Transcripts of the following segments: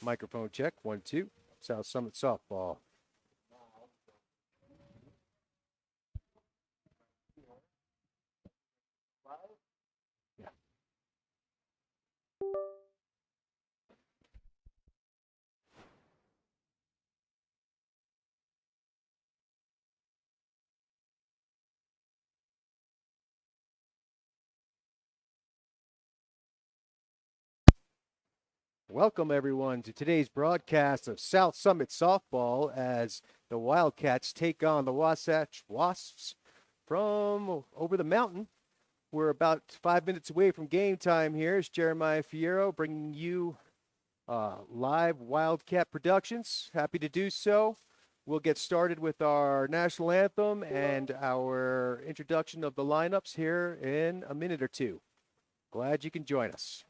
Microphone check, 1, 2. South Summit softball. Yeah. Welcome, everyone, to today's broadcast of South Summit softball as the Wildcats take on the Wasatch Wasps from over the mountain. We're about 5 minutes away from game time here. It's Jeremiah Fierro bringing you live Wildcat Productions. Happy to do so. We'll get started with our national anthem and our introduction of the lineups here in a minute or two. Glad you can join us.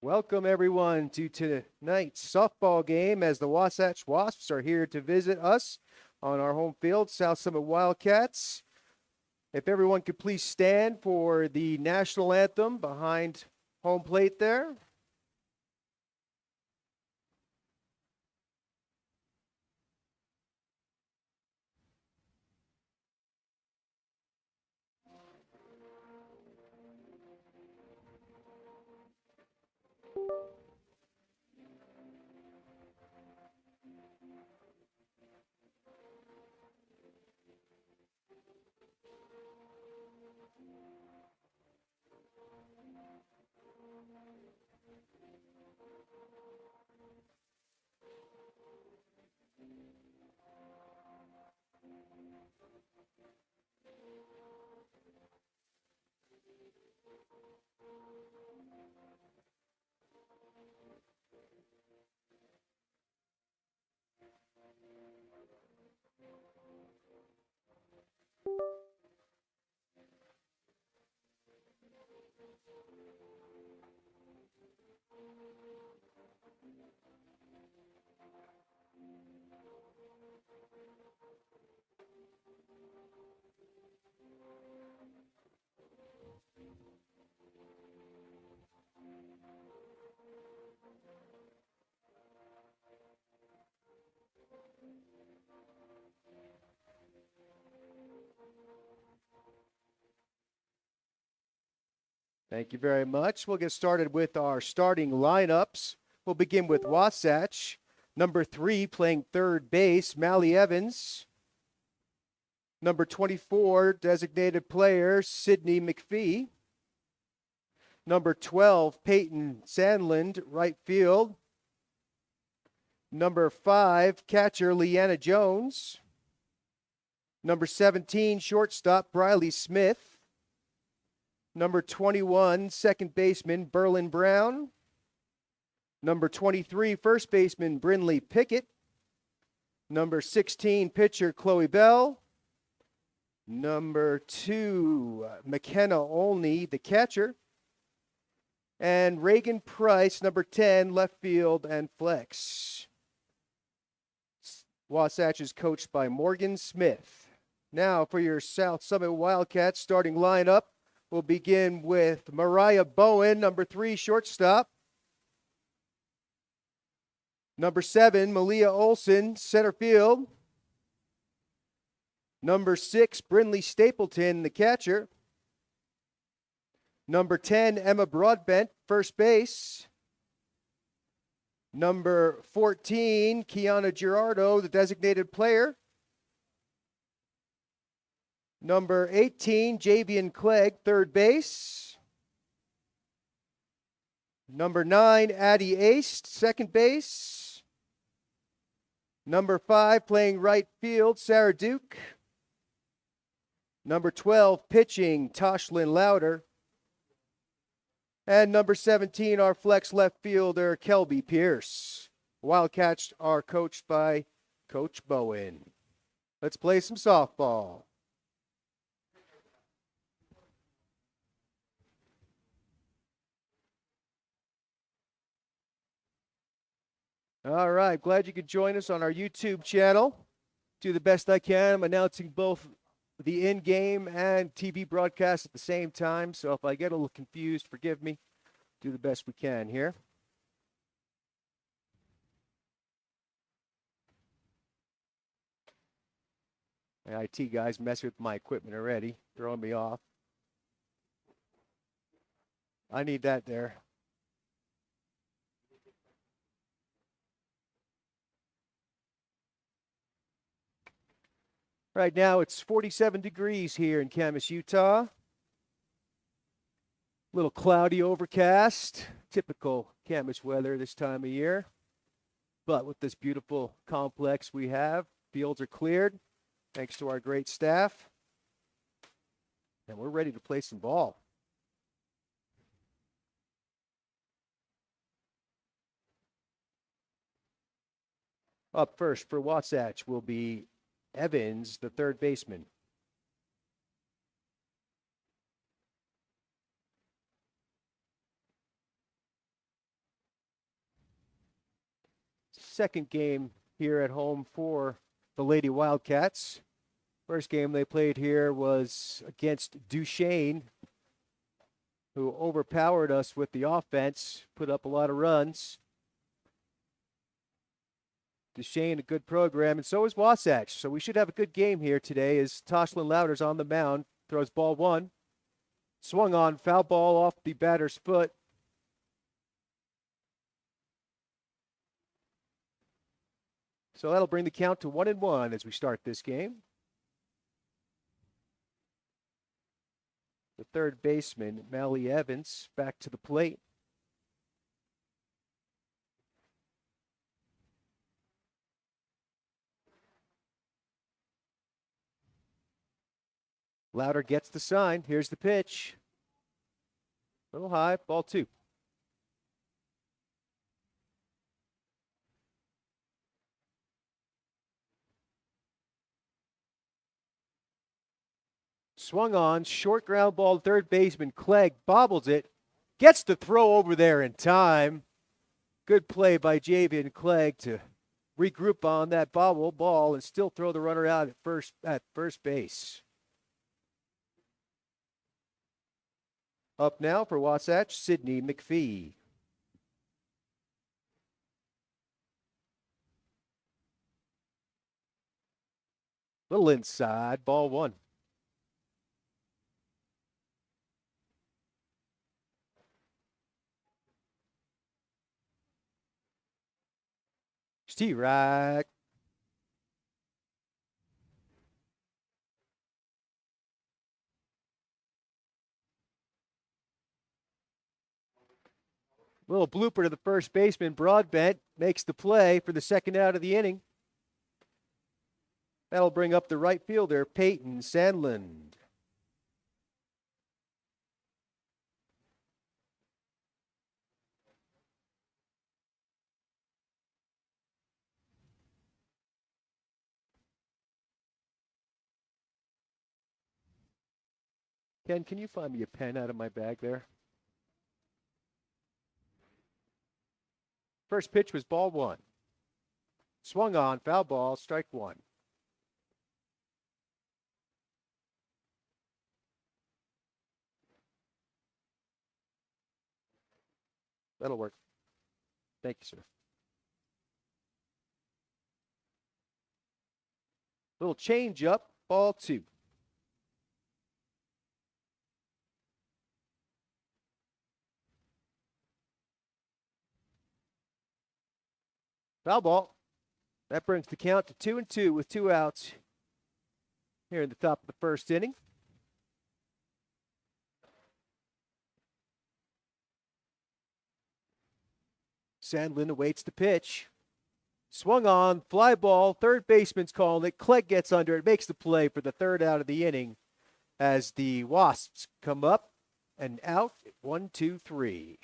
Welcome, everyone, to tonight's softball game as the Wasatch Wasps are here to visit us on our home field, South Summit Wildcats. If everyone could please stand for the national anthem behind home plate there. Thank you very much. We'll get started with our starting lineups. We'll begin with Wasatch. Number 3, playing third base, Mally Evans. Number 24, designated player, Sidney McPhee. Number 12, Peyton Sandland, right field. Number 5, catcher, Leanna Jones. Number 17, shortstop, Briley Smith. Number 21, second baseman, Berlin Brown. Number 23, first baseman, Brinley Pickett. Number 16, pitcher, Chloe Bell. Number 2, McKenna Olney, the catcher. And Reagan Price, number 10, left field and flex. Wasatch is coached by Morgan Smith. Now for your South Summit Wildcats starting lineup, We'll begin with Mariah Bowen, number 3, shortstop. Number 7, Malia Olson, center field. Number 6, Brinley Stapleton, the catcher. Number 10, Emma Broadbent, first base. Number 14, Kiana Girardo, the designated player. Number 18, Javian Clegg, third base. Number 9, Addie Ace, second base. Number 5, playing right field, Sarah Duke. Number 12, pitching, Toshlyn Louder. And number 17, our flex left fielder, Kelby Pierce. Wildcats are coached by Coach Bowen. Let's play some softball. All right, glad you could join us on our YouTube channel. Do the best I can. I'm announcing both the in-game and TV broadcast at the same time, so if I get a little confused, forgive me. Do the best we can here. The IT guys messing with my equipment already, throwing me off. I need that there. Right now it's 47 degrees here in Camas, Utah. Little cloudy, overcast, typical Camas weather this time of year. But with this beautiful complex we have, fields are cleared thanks to our great staff. And we're ready to play some ball. Up first for Wasatch will be Evans, the third baseman. Second game here at home for the Lady Wildcats. First game they played here was against Duchesne, who overpowered us with the offense, put up a lot of runs. Duchesne, a good program, and so is Wasatch. So we should have a good game here today as Toshlyn Louder's on the mound, throws ball 1. Swung on, foul ball off the batter's foot. So that'll bring the count to 1-1 as we start this game. The third baseman, Mally Evans, back to the plate. Louder gets the sign. Here's the pitch. A little high, ball 2. Swung on, short ground ball, third baseman Clegg bobbles it, gets the throw over there in time. Good play by Javian Clegg to regroup on that bobble ball and still throw the runner out at first base. Up now for Wasatch, Sydney McPhee. Little inside, ball 1. T-Rack. Little blooper to the first baseman. Broadbent makes the play for the second out of the inning. That'll bring up the right fielder, Peyton Sandland. Ken, can you find me a pen out of my bag there? First pitch was ball 1. Swung on, foul ball, strike 1. That'll work. Thank you, sir. Little change up, ball 2. Foul ball. That brings the count to 2-2 with 2 outs here in the top of the first inning. Sandlin awaits the pitch. Swung on, fly ball, third baseman's calling it. Clegg gets under it, makes the play for the 3rd out of the inning as the Wasps come up and out. 1-2-3.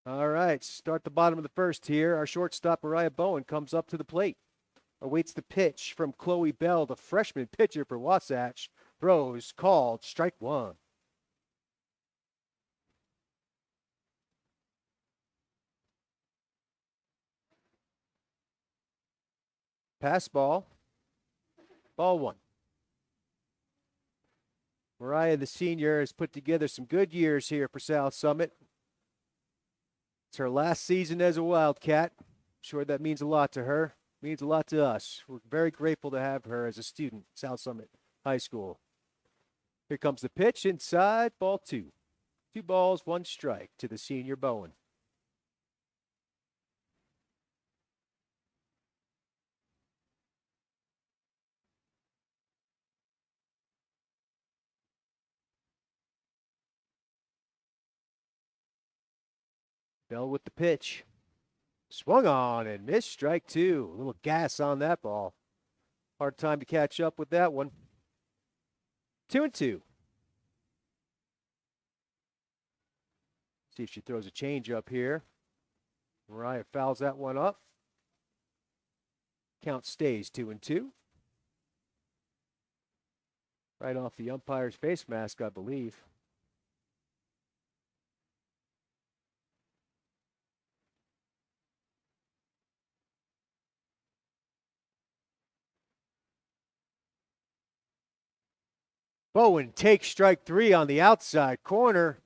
All right, start the bottom of the first here. Our shortstop, Mariah Bowen, comes up to the plate. Awaits the pitch from Chloe Bell, the freshman pitcher for Wasatch. Throws, called, strike 1. Pass ball, ball 1. Mariah, the senior, has put together some good years here for South Summit. It's her last season as a Wildcat. I'm sure that means a lot to her. Means a lot to us. We're very grateful to have her as a student at South Summit High School. Here comes the pitch inside, ball 2. 2 balls, 1 strike to the senior Bowen. Bell with the pitch. Swung on and missed, strike 2. A little gas on that ball. Hard time to catch up with that one. 2-2. See if she throws a change up here. Mariah fouls that one up. Count stays 2-2. Right off the umpire's face mask, I believe. Bowen takes strike 3 on the outside corner.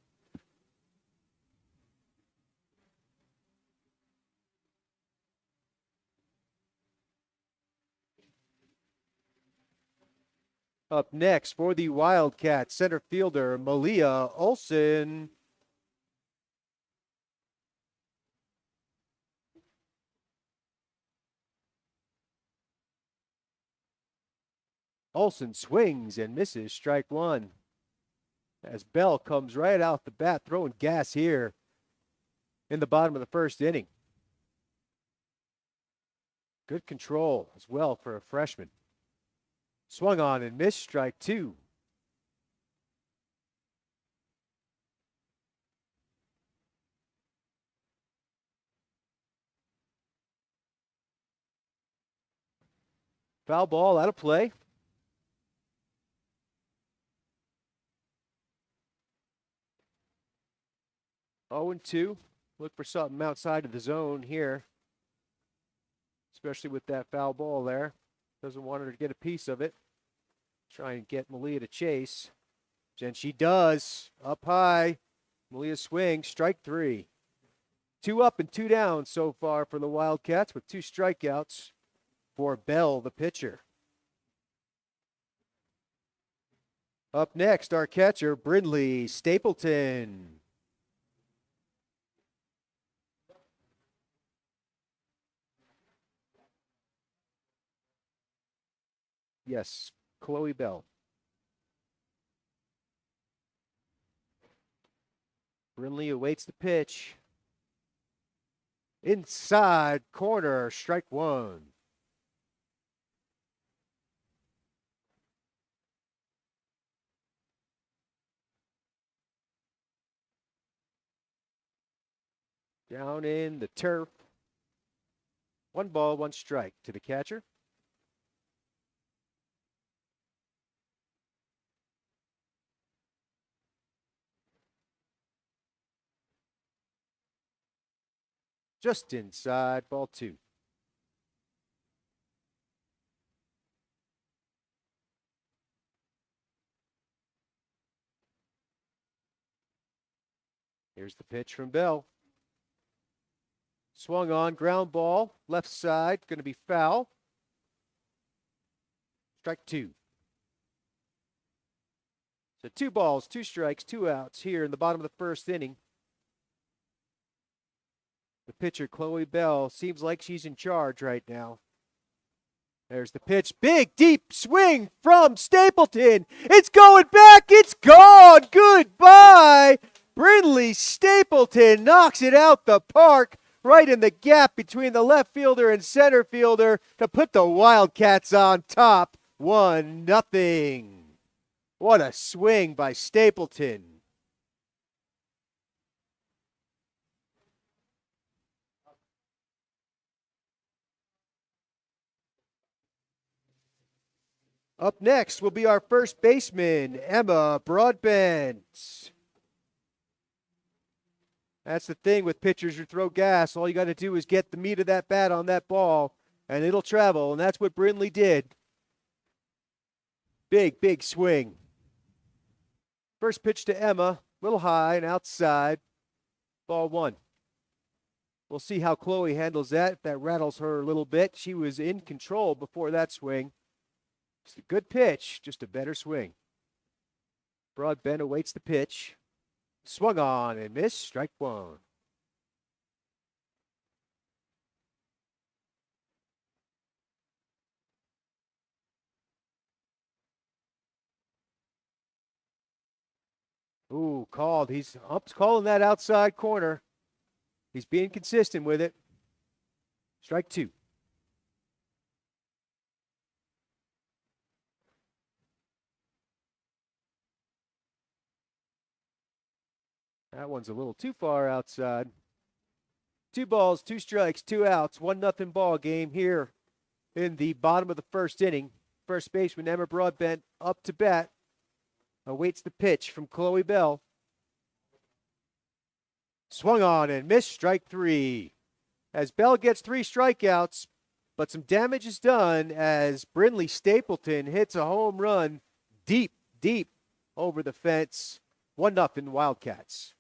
Up next for the Wildcats, center fielder Malia Olson. Olson swings and misses, strike 1. As Bell comes right out the bat, throwing gas here in the bottom of the first inning. Good control as well for a freshman. Swung on and missed. Strike two. Foul ball out of play. Oh and 2. Look for something outside of the zone here, especially with that foul ball there. Doesn't want her to get a piece of it. Try and get Malia to chase. And she does. Up high. Malia swings. Strike three. 2 up and 2 down so far for the Wildcats with 2 strikeouts for Bell, the pitcher. Up next, our catcher, Brindley Stapleton. Yes, Chloe Bell. Brindley awaits the pitch. Inside corner, strike one. Down in the turf. 1 ball, 1 strike to the catcher. Just inside, ball 2. Here's the pitch from Bell. Swung on, ground ball, left side, going to be foul. Strike 2. So 2 balls, 2 strikes, 2 outs here in the bottom of the first inning. The pitcher, Chloe Bell, seems like she's in charge right now. There's the pitch. Big, deep swing from Stapleton. It's going back. It's gone. Goodbye. Brindley Stapleton knocks it out the park, right in the gap between the left fielder and center fielder to put the Wildcats on top. 1-0. What a swing by Stapleton. Up next will be our first baseman, Emma Broadbent. That's the thing with pitchers who throw gas. All you got to do is get the meat of that bat on that ball, and it'll travel, and that's what Brindley did. Big, big swing. First pitch to Emma, little high and outside. Ball 1. We'll see how Chloe handles that. If that rattles her a little bit. She was in control before that swing. It's a good pitch, just a better swing. Broadbent awaits the pitch. Swung on and missed. Strike 1. Ooh, called. He's calling that outside corner. He's being consistent with it. Strike 2. That one's a little too far outside. 2 balls, 2 strikes, 2 outs, 1-0 ball game here in the bottom of the first inning. First baseman Emma Broadbent up to bat. Awaits the pitch from Chloe Bell. Swung on and missed. Strike 3. As Bell gets 3 strikeouts, but some damage is done as Brindley Stapleton hits a home run deep, deep over the fence. 1-0 Wildcats.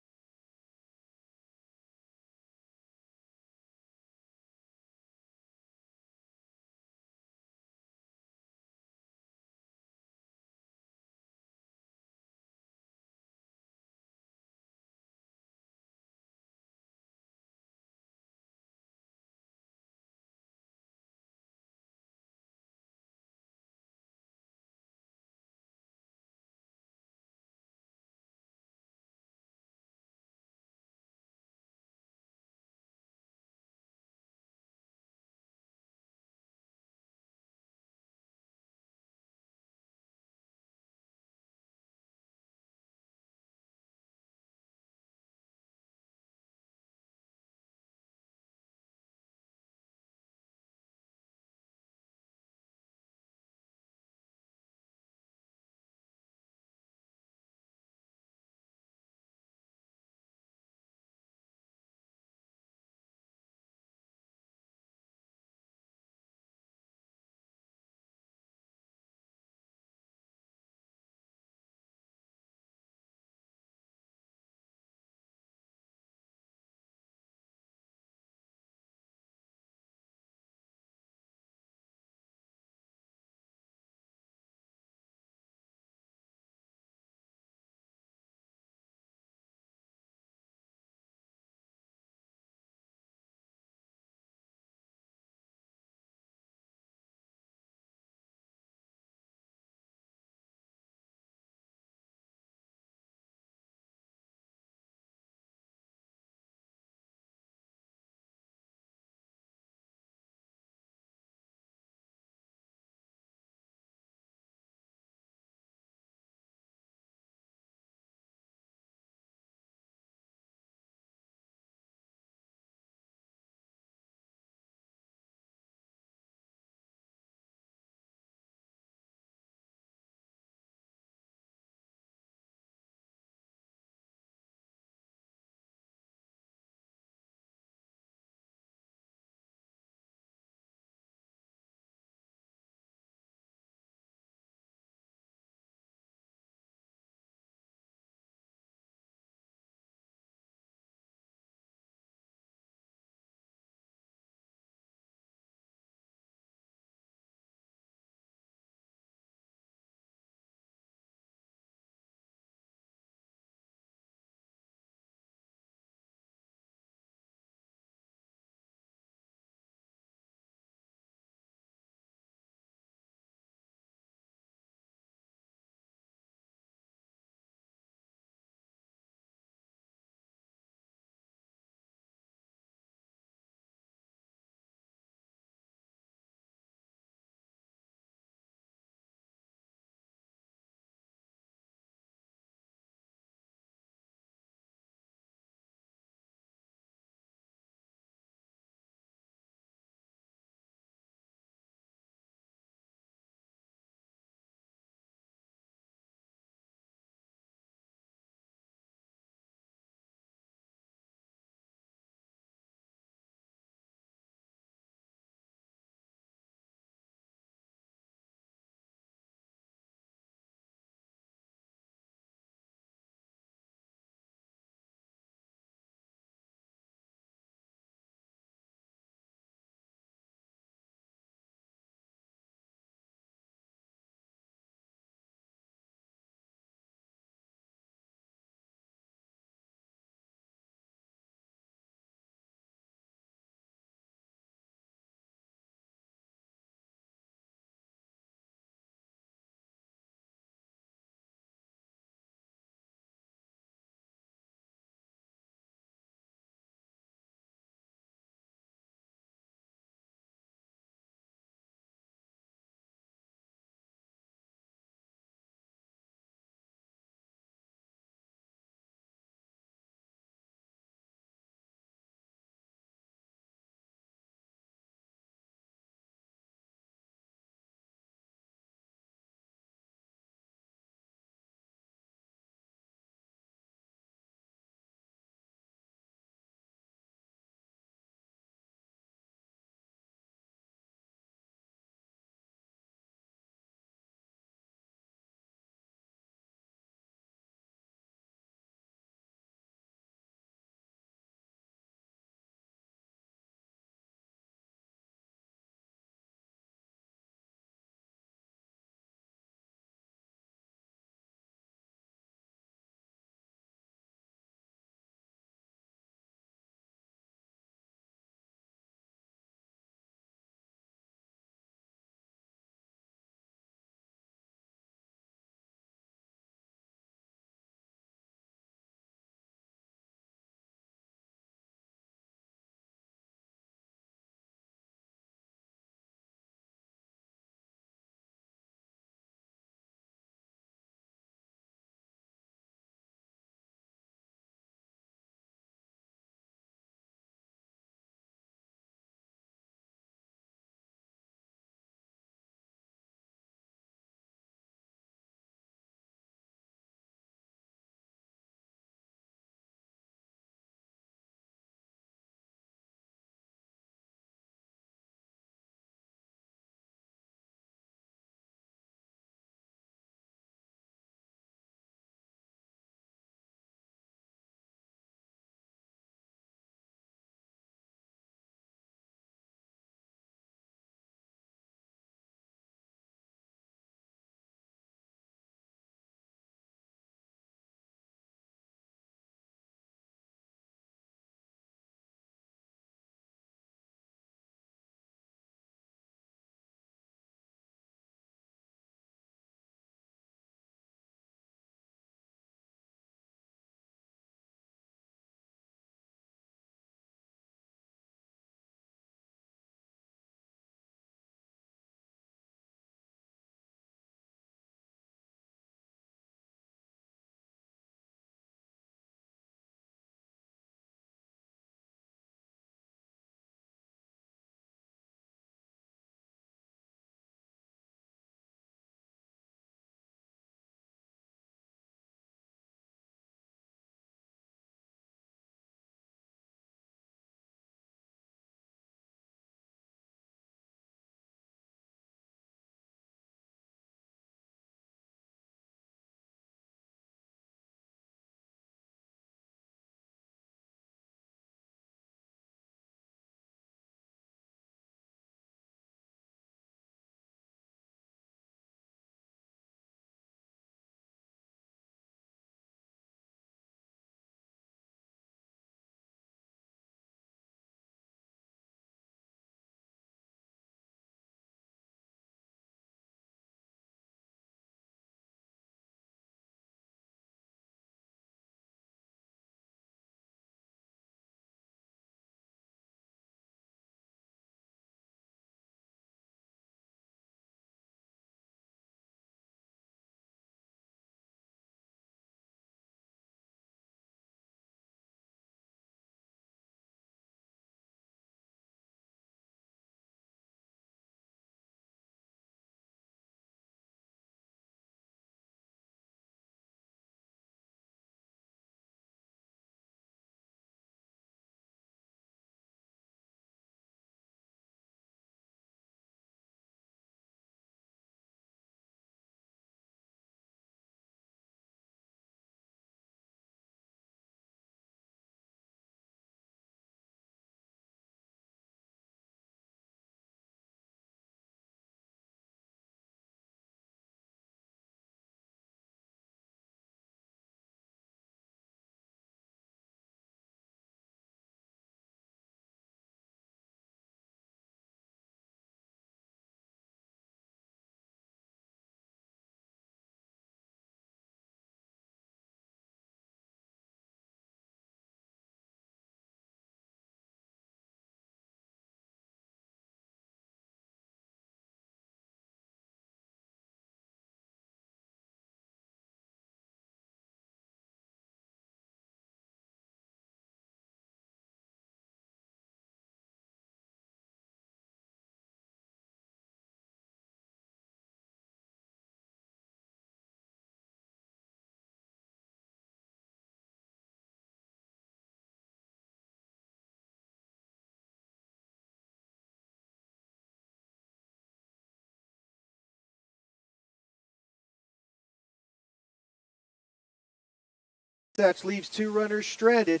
Wasatch leaves 2 runners stranded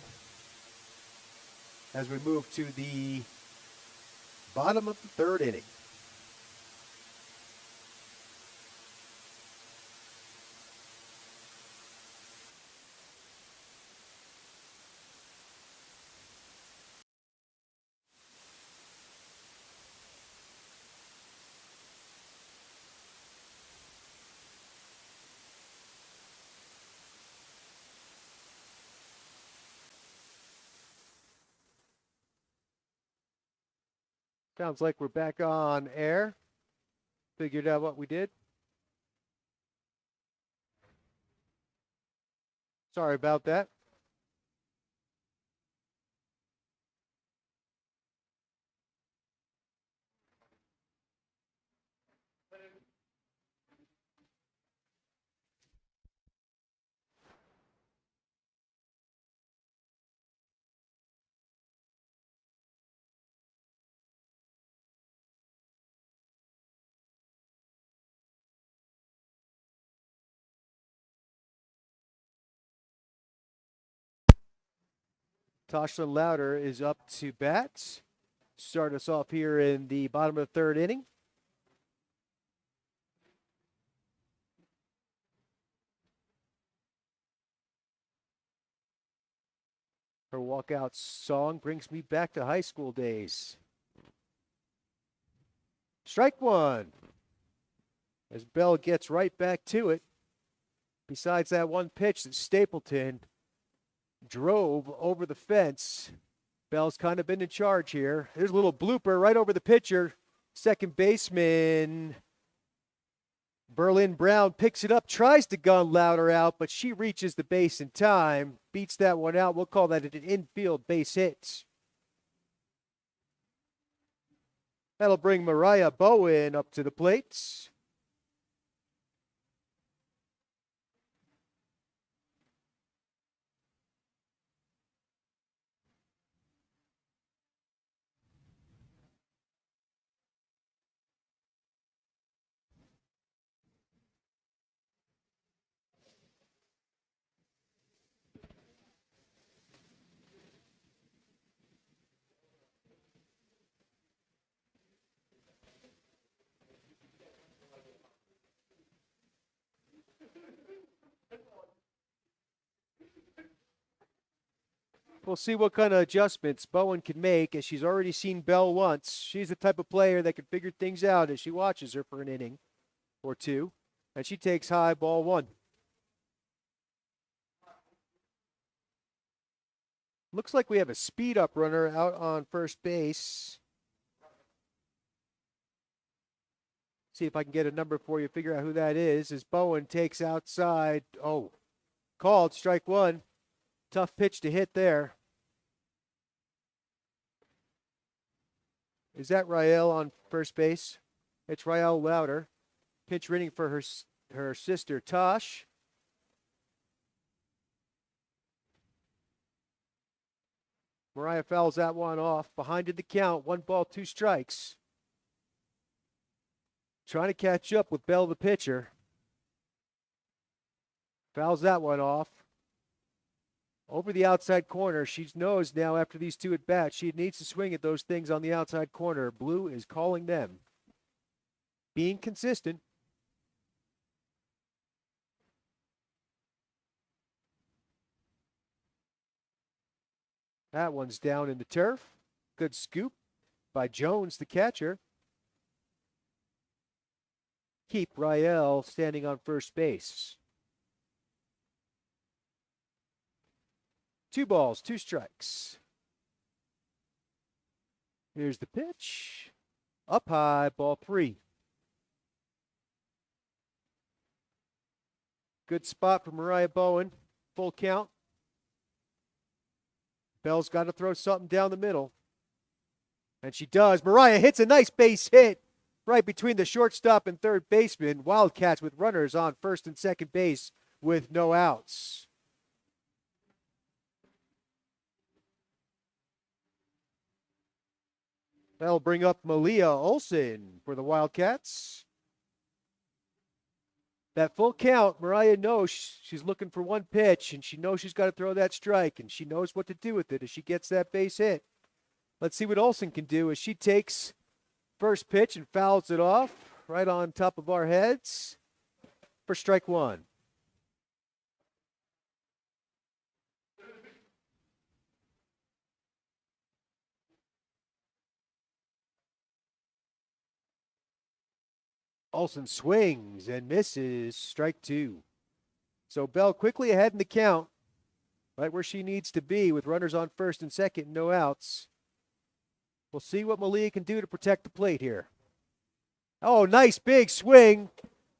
as we move to the bottom of the 3rd inning. Sounds like we're back on air. Figured out what we did. Sorry about that. Toshlin Louder is up to bat. Start us off here in the bottom of the 3rd inning. Her walkout song brings me back to high school days. Strike 1. As Bell gets right back to it. Besides that one pitch that Stapleton drove over the fence, Bell's kind of been in charge here. There's a little blooper right over the pitcher. Second baseman Berlin Brown picks it up, tries to gun Louder out, but she reaches the base in time, beats that one out. We'll call that an infield base hit. That'll bring Mariah Bowen up to the plate. We'll see what kind of adjustments Bowen can make, as she's already seen Bell once. She's the type of player that can figure things out as she watches her for an inning or two. And she takes high, ball 1. Looks like we have a speed up runner out on first base. See if I can get a number for you, figure out who that is. As Bowen takes outside. Oh, called strike 1. Tough pitch to hit there. Is that Rael on first base? It's Rael Louder. Pinch hitting for her sister, Tosh. Mariah fouls that one off. Behind in the count. 1 ball, 2 strikes. Trying to catch up with Bell, the pitcher. Fouls that one off. Over the outside corner. She knows now after these 2 at bats, she needs to swing at those things on the outside corner. Blue is calling them. Being consistent. That one's down in the turf. Good scoop by Jones, the catcher. Keep Rael standing on first base. 2 balls, 2 strikes. Here's the pitch. Up high, ball 3. Good spot for Mariah Bowen. Full count. Bell's got to throw something down the middle. And she does. Mariah hits a nice base hit right between the shortstop and third baseman. Wildcats with runners on first and second base with no outs. That'll bring up Malia Olsen for the Wildcats. That full count, Mariah knows she's looking for one pitch, and she knows she's got to throw that strike, and she knows what to do with it as she gets that base hit. Let's see what Olsen can do as she takes first pitch and fouls it off right on top of our heads for strike one. Olsen swings and misses, strike two. So Bell quickly ahead in the count, right where she needs to be with runners on first and second, no outs. We'll see what Malia can do to protect the plate here. Oh, nice big swing.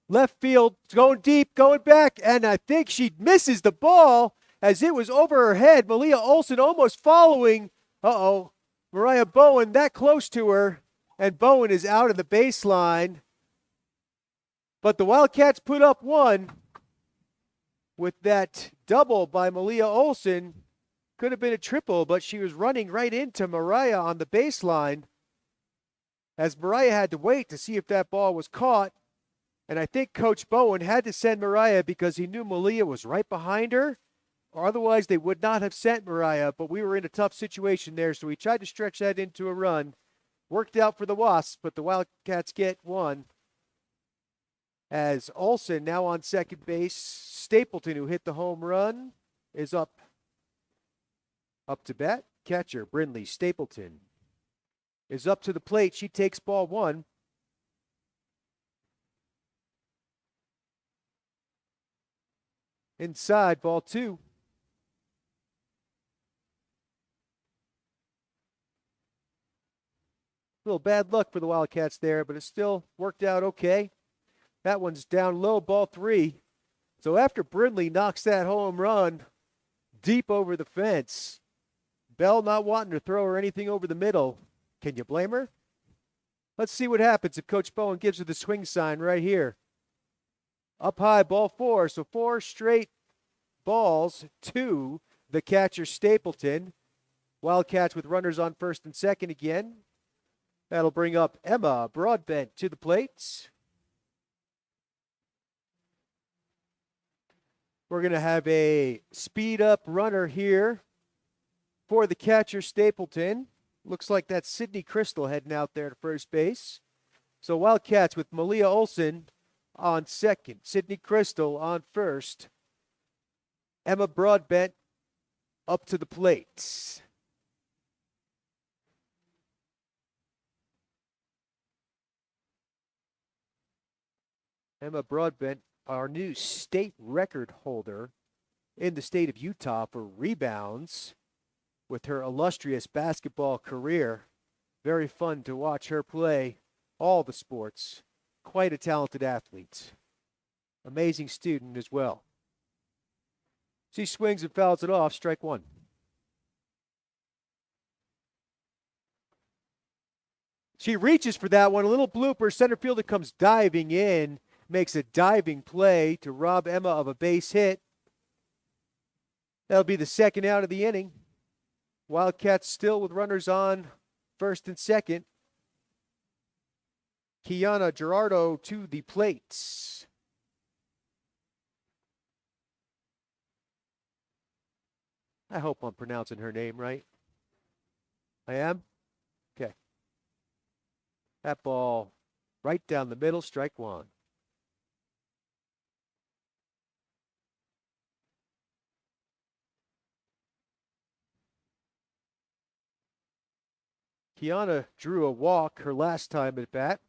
Left field, going deep, going back, and I think she misses the ball as it was over her head. Malia Olsen almost following. Mariah Bowen that close to her, and Bowen is out of the baseline. But the Wildcats put up one with that double by Malia Olsen. Could have been a triple, but she was running right into Mariah on the baseline as Mariah had to wait to see if that ball was caught. And I think Coach Bowen had to send Mariah because he knew Malia was right behind her, or otherwise they would not have sent Mariah. But we were in a tough situation there, so he tried to stretch that into a run. Worked out for the Wasps, but the Wildcats get one. As Olsen now on second base, Stapleton, who hit the home run, is up to bat. Catcher Brindley Stapleton is up to the plate. She takes ball one. Inside, ball two. A little bad luck for the Wildcats there, but it still worked out okay. That one's down low, ball three. So after Brindley knocks that home run deep over the fence, Bell not wanting to throw her anything over the middle. Can you blame her? Let's see what happens if Coach Bowen gives her the swing sign right here. Up high, ball four. So 4 straight balls to the catcher Stapleton. Wildcats with runners on first and second again. That'll bring up Emma Broadbent to the plate. We're going to have a speed-up runner here for the catcher Stapleton. Looks like that's Sydney Crystal heading out there to first base. So Wildcats with Malia Olsen on second, Sydney Crystal on first, Emma Broadbent up to the plate. Emma Broadbent, our new state record holder in the state of Utah for rebounds with her illustrious basketball career. Very fun to watch her play all the sports. Quite a talented athlete. Amazing student as well. She swings and fouls it off, strike one. She reaches for that one, a little blooper. Center fielder comes diving in, makes a diving play to rob Emma of a base hit. That'll be the second out of the inning. Wildcats still with runners on first and second. Kiana Gerardo to the plate. I hope I'm pronouncing her name right. I am? Okay. That ball right down the middle, strike one. Kiana drew a walk her last time at bat.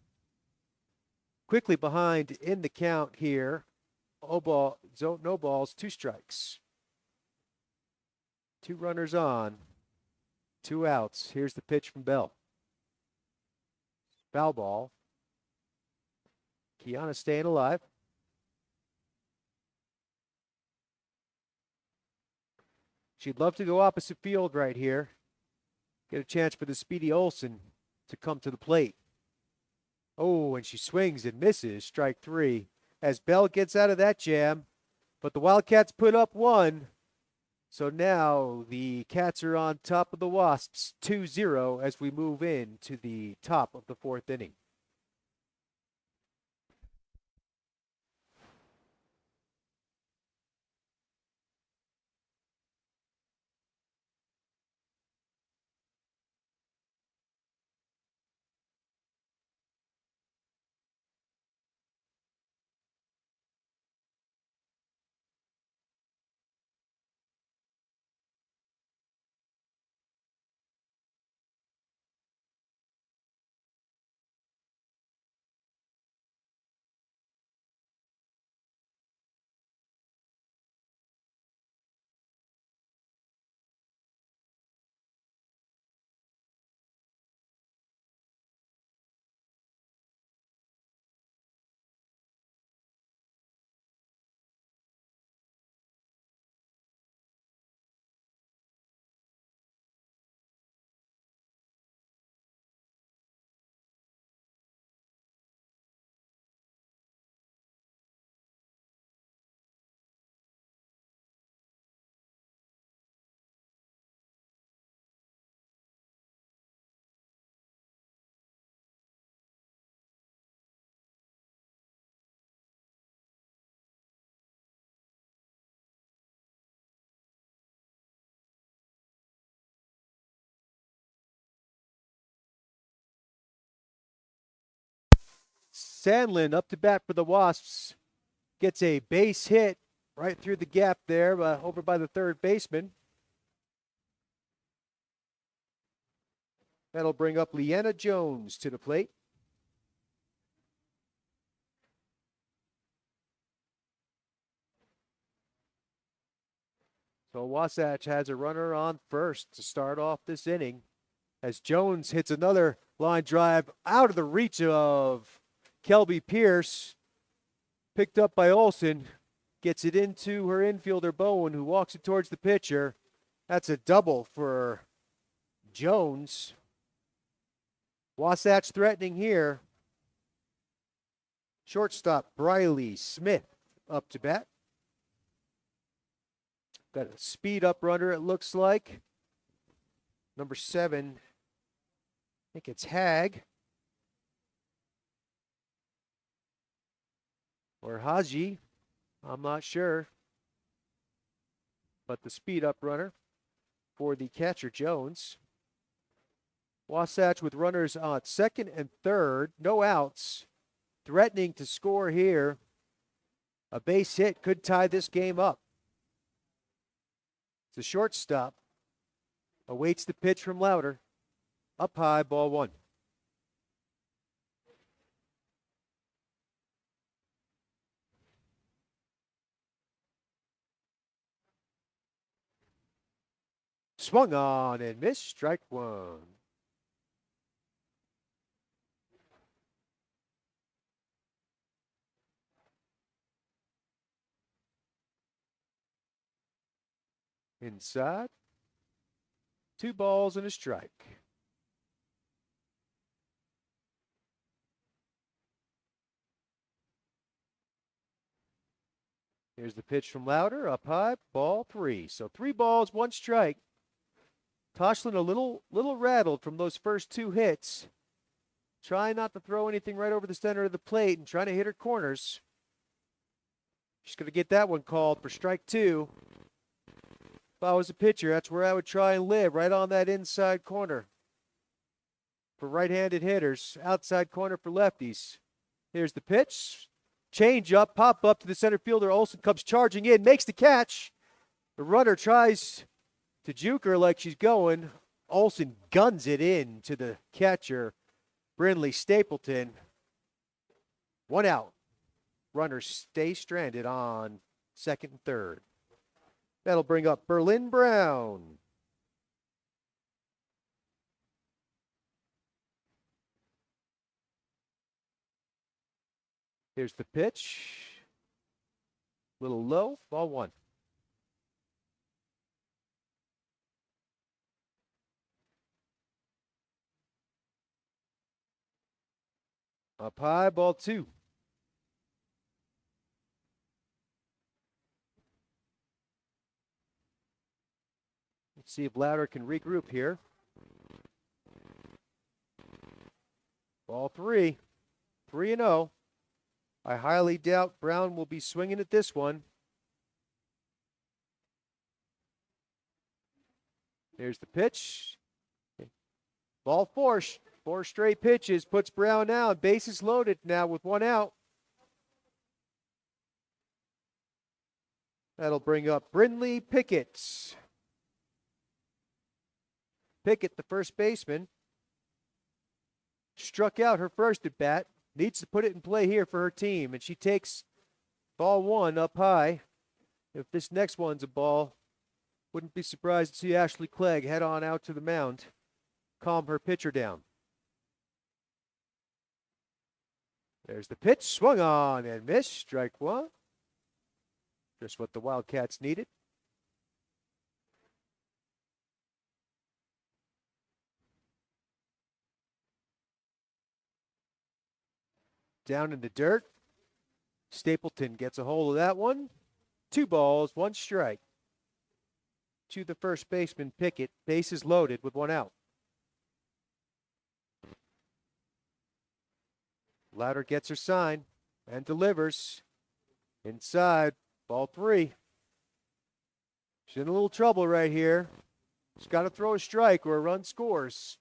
Quickly behind in the count here. No balls, 2 strikes. 2 runners on, 2 outs. Here's the pitch from Bell. Foul ball. Kiana staying alive. She'd love to go opposite field right here. Get a chance for the speedy Olsen to come to the plate. Oh, and she swings and misses. Strike 3 as Bell gets out of that jam. But the Wildcats put up 1. So now the Cats are on top of the Wasps 2-0 as we move into the top of the 4th inning. Sandlin up to bat for the Wasps. Gets a base hit right through the gap there, over by the third baseman. That'll bring up Leanna Jones to the plate. So Wasatch has a runner on first to start off this inning as Jones hits another line drive out of the reach of Kelby Pierce. Picked up by Olsen. Gets it into her infielder Bowen, who walks it towards the pitcher. That's a double for Jones. Wasatch threatening here. Shortstop Briley Smith up to bat. Got a speed up runner, it looks like. Number 7, I think it's Hag. Or Haji, I'm not sure. But the speed up runner for the catcher, Jones. Wasatch with runners on second and third, no outs. Threatening to score here. A base hit could tie this game up. The shortstop awaits the pitch from Louder. Up high, ball 1. Swung on and missed, strike 1. Inside. 2 balls and a strike. Here's the pitch from Louder, up high, ball 3. So 3 balls, 1 strike. Toshlin a little rattled from those first 2 hits. Trying not to throw anything right over the center of the plate and trying to hit her corners. She's going to get that one called for strike 2. If I was a pitcher, that's where I would try and live, right on that inside corner. For right-handed hitters, outside corner for lefties. Here's the pitch. Change up, pop up to the center fielder. Olsen comes charging in, makes the catch. The runner tries to juke her like she's going. Olsen guns it in to the catcher, Brinley Stapleton. 1 out. Runners stay stranded on second and third. That'll bring up Berlin Brown. Here's the pitch. Little low, ball 1. Up high, ball 2. Let's see if Louder can regroup here. Ball 3. 3-0. I highly doubt Brown will be swinging at this one. Here's the pitch. Ball 4. 4 straight pitches puts Brown down. Bases loaded now with 1 out. That'll bring up Brindley Pickett. Pickett, the first baseman, struck out her first at bat. Needs to put it in play here for her team. And she takes ball 1 up high. If this next one's a ball, wouldn't be surprised to see Ashley Clegg head on out to the mound, calm her pitcher down. There's the pitch, swung on and missed, strike 1. Just what the Wildcats needed. Down in the dirt. Stapleton gets a hold of that one. 2 balls, 1 strike. To the first baseman, Pickett. Bases loaded with 1 out. Louder gets her sign and delivers. Inside, ball 3. She's in a little trouble right here. She's got to throw a strike or a run scores.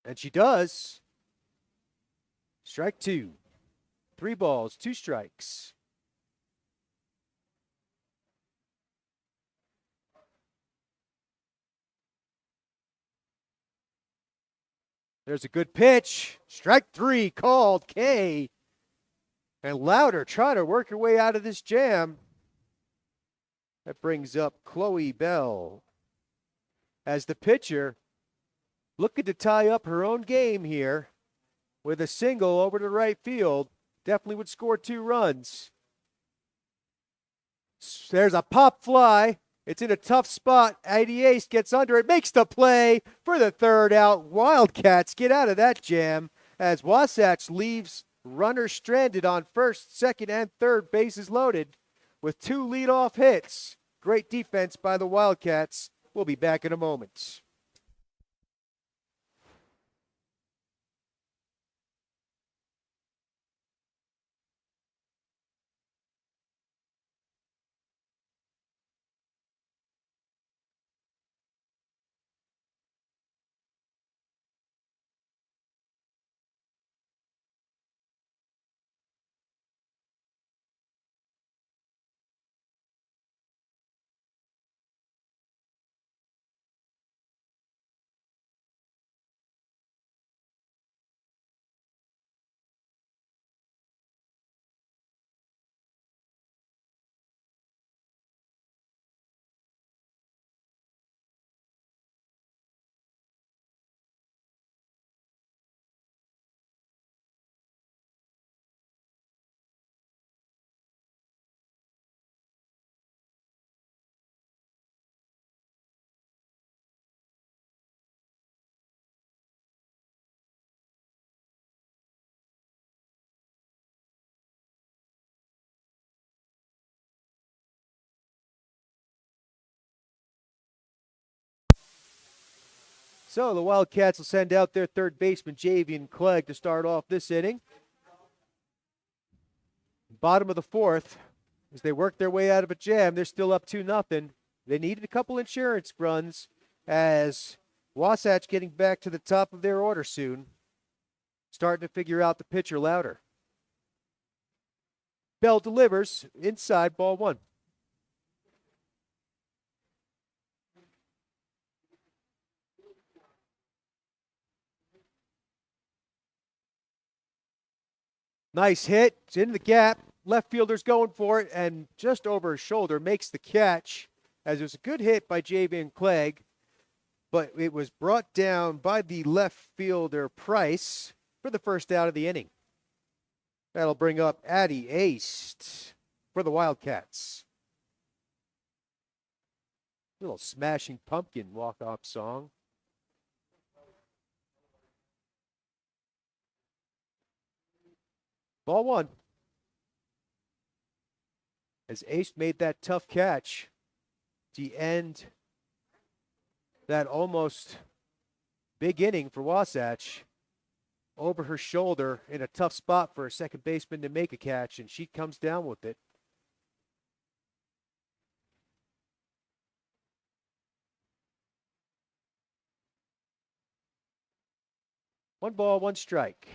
And she does. Strike two. 3 balls, 2 strikes. There's a good pitch. Strike 3 called. K. And Louder trying to work her way out of this jam. That brings up Chloe Bell as the pitcher looking to tie up her own game here with a single over to right field. Definitely would score 2 runs. There's a pop fly. It's in a tough spot. Addie Ace gets under it, makes the play for the 3rd out. Wildcats get out of that jam as Wasatch leaves runners stranded on 1st, 2nd, and 3rd bases loaded with 2 leadoff hits. Great defense by the Wildcats. We'll be back in a moment. So the Wildcats will send out their 3rd baseman, Javian Clegg, to start off this inning. Bottom of the 4th, as they work their way out of a jam, they're still up 2-0. They needed a couple insurance runs as Wasatch getting back to the top of their order soon. Starting to figure out the pitcher Louder. Bell delivers inside, ball 1. Nice hit. It's in the gap. Left fielder's going for it, and just over his shoulder makes the catch, as it was a good hit by Javian Clegg, but it was brought down by the left fielder Price for the 1st out of the inning. That'll bring up Addie Ace for the Wildcats. Little Smashing Pumpkin walk-off song. Ball 1. As Ace made that tough catch to end that almost big inning for Wasatch, over her shoulder in a tough spot for a second baseman to make a catch, and she comes down with it. One ball, 1 strike.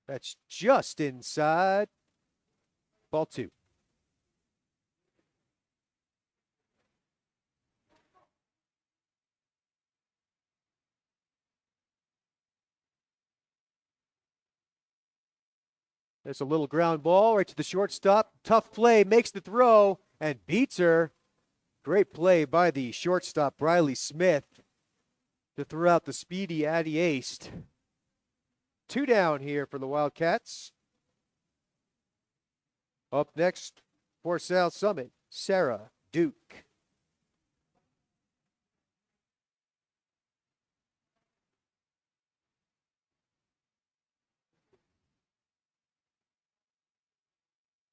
That's just inside. Ball 2. There's a little ground ball right to the shortstop. Tough play, makes the throw, and beats her. Great play by the shortstop, Briley Smith, to throw out the speedy Addie Ace. 2 down here for the Wildcats. Up next for South Summit, Sarah Duke.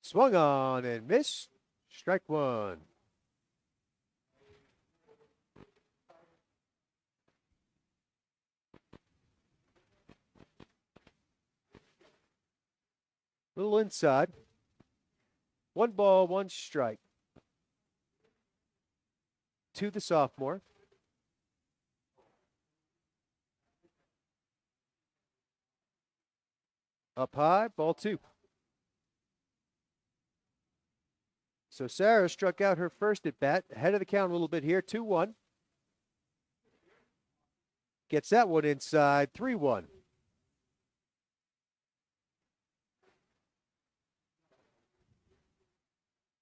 Swung on and missed. Strike 1. Little inside. 1 ball, 1 strike. To the sophomore. Up high, ball 2. So Sarah struck out her first at bat, ahead of the count a little bit here, 2-1. Gets that one inside, 3-1.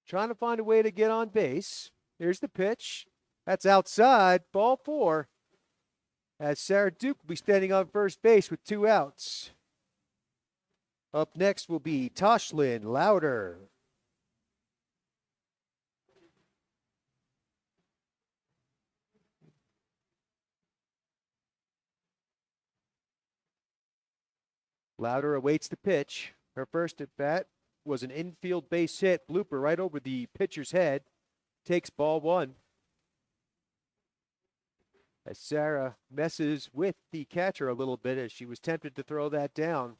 Trying to find a way to get on base. Here's the pitch. That's outside, ball 4. As Sarah Duke will be standing on first base with 2 outs. Up next will be Toshlin Louder. Louder awaits the pitch. Her first at bat was an infield base hit, blooper right over the pitcher's head. Takes ball 1. As Sarah messes with the catcher a little bit as she was tempted to throw that down.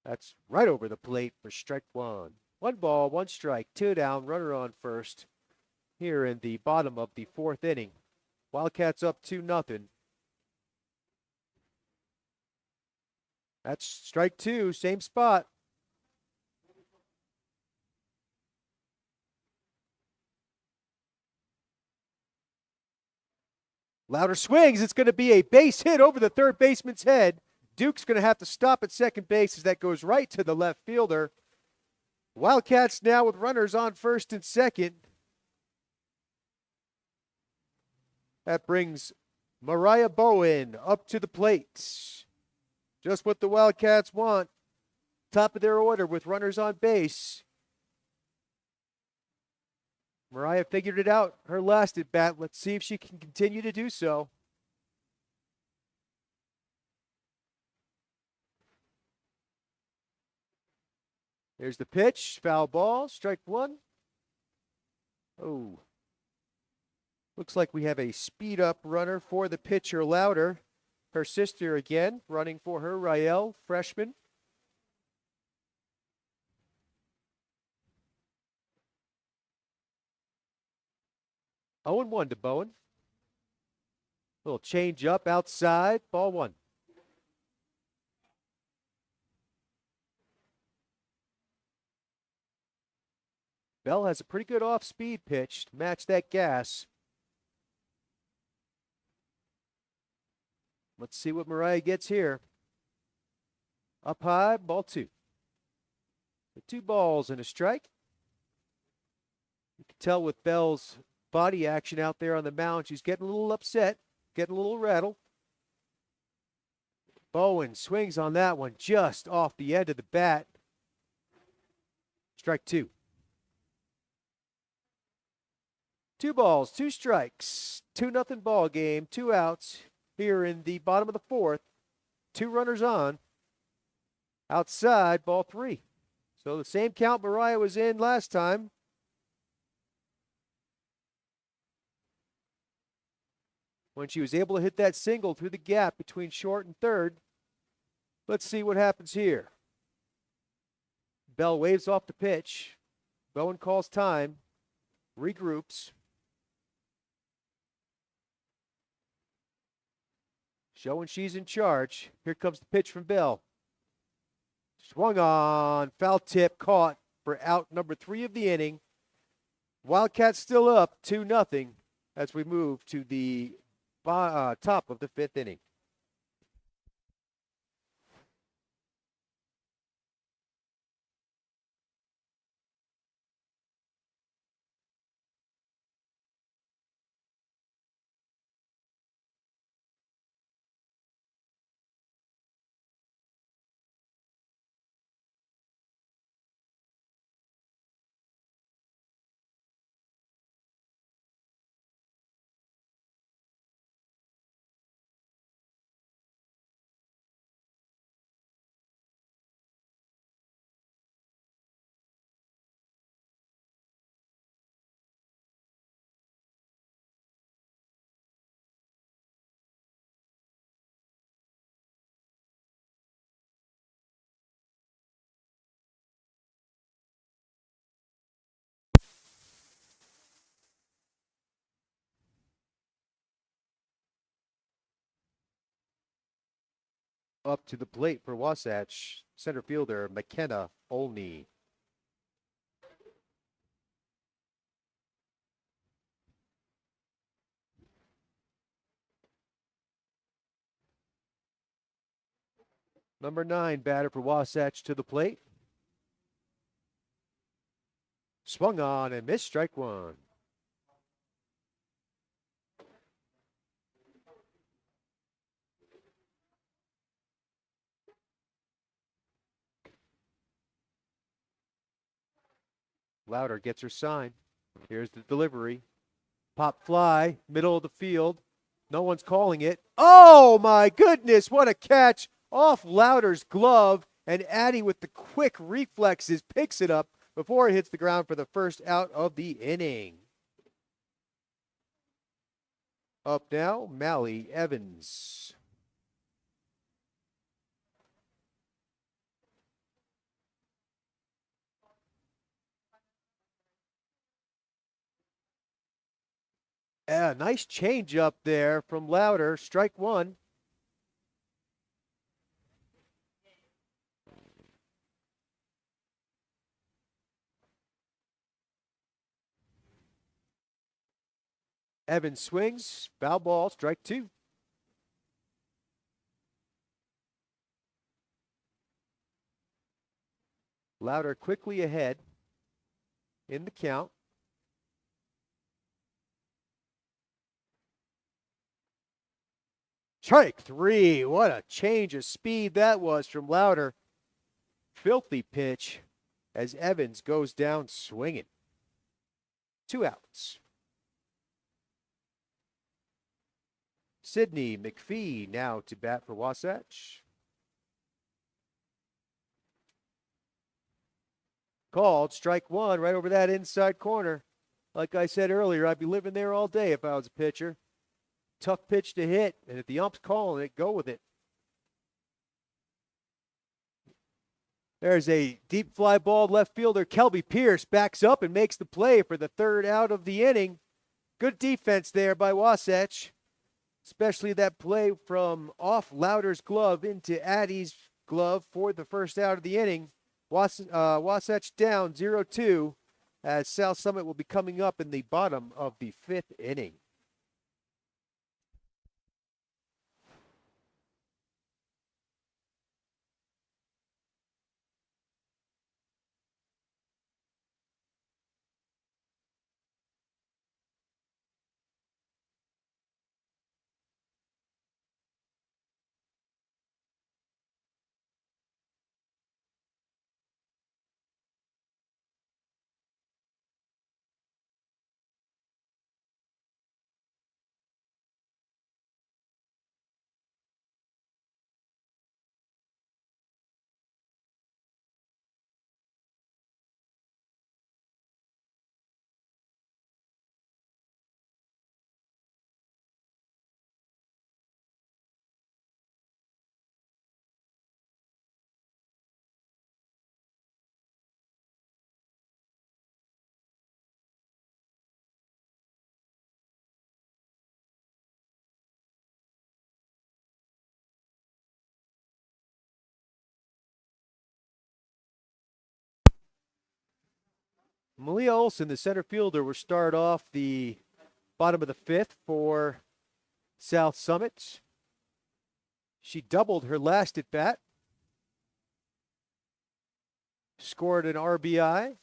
That's right over the plate for strike 1. 1 ball, 1 strike, 2 down, runner on first here in the bottom of the 4th inning. Wildcats up 2-0. That's strike 2, same spot. Louder swings. It's going to be a base hit over the third baseman's head. Duke's going to have to stop at second base as that goes right to the left fielder. Wildcats now with runners on first and second. That brings Mariah Bowen up to the plate. Just what the Wildcats want. Top of their order with runners on base. Mariah figured it out her last at bat. Let's see if she can continue to do so. There's the pitch. Foul ball. Strike 1. Oh. Looks like we have a speed up runner for the pitcher, Louder. Her sister again running for her, Rael, freshman. Oh, 0-1 to Bowen. Little change up outside, ball 1. Bell has a pretty good off-speed pitch to match that gas. Let's see what Mariah gets here. Up high, ball 2. 2 balls and a strike. You can tell with Bell's body action out there on the mound, she's getting a little upset, getting a little rattled. Bowen swings on that one just off the end of the bat. Strike 2. 2 balls, 2 strikes, 2-0 ball game, 2 outs here in the bottom of the 4th. 2 runners on. Outside, ball 3. So the same count Mariah was in last time. When she was able to hit that single through the gap between short and third. Let's see what happens here. Bell waves off the pitch. Bowen calls time, regroups. Showing she's in charge. Here comes the pitch from Bell. Swung on, foul tip, caught for out number 3 of the inning. Wildcats still up 2-0 as we move to the top of the 5th inning. Up to the plate for Wasatch, center fielder McKenna Olney. Number 9 batter for Wasatch to the plate. Swung on and missed, strike one. Louder gets her sign. Here's the delivery. Pop fly, middle of the field. No one's calling it. Oh my goodness, what a catch off Louder's glove. And Addie with the quick reflexes picks it up before it hits the ground for the first out of the inning. Up now, Mally Evans. Nice change up there from Louder. Strike one. Evans swings, foul ball, strike two. Louder quickly ahead in the count. Strike three. What a change of speed that was from Louder. Filthy pitch as Evans goes down swinging. 2 outs. Sidney McPhee now to bat for Wasatch. Called, strike one right over that inside corner. Like I said earlier, I'd be living there all day if I was a pitcher. Tough pitch to hit, and if the ump's calling it, go with it. There's a deep fly ball left fielder. Kelby Pierce backs up and makes the play for the third out of the inning. Good defense there by Wasatch, especially that play from off Louder's glove into Addie's glove for the first out of the inning. Wasatch down 0-2 as South Summit will be coming up in the bottom of the 5th inning. Malia Olson, the center fielder, will start off the bottom of the 5th for South Summit. She doubled her last at bat. Scored an RBI.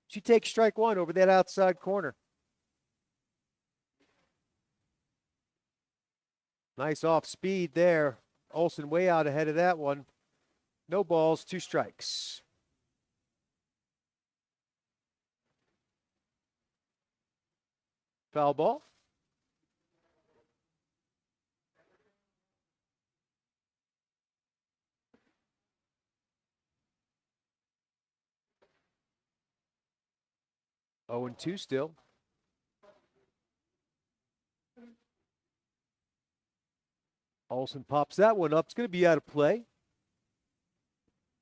She takes strike one over that outside corner. Nice off speed there. Olson way out ahead of that one. No balls, 2 strikes. Foul ball. Oh, and 2 still. Olson pops that one up. It's going to be out of play.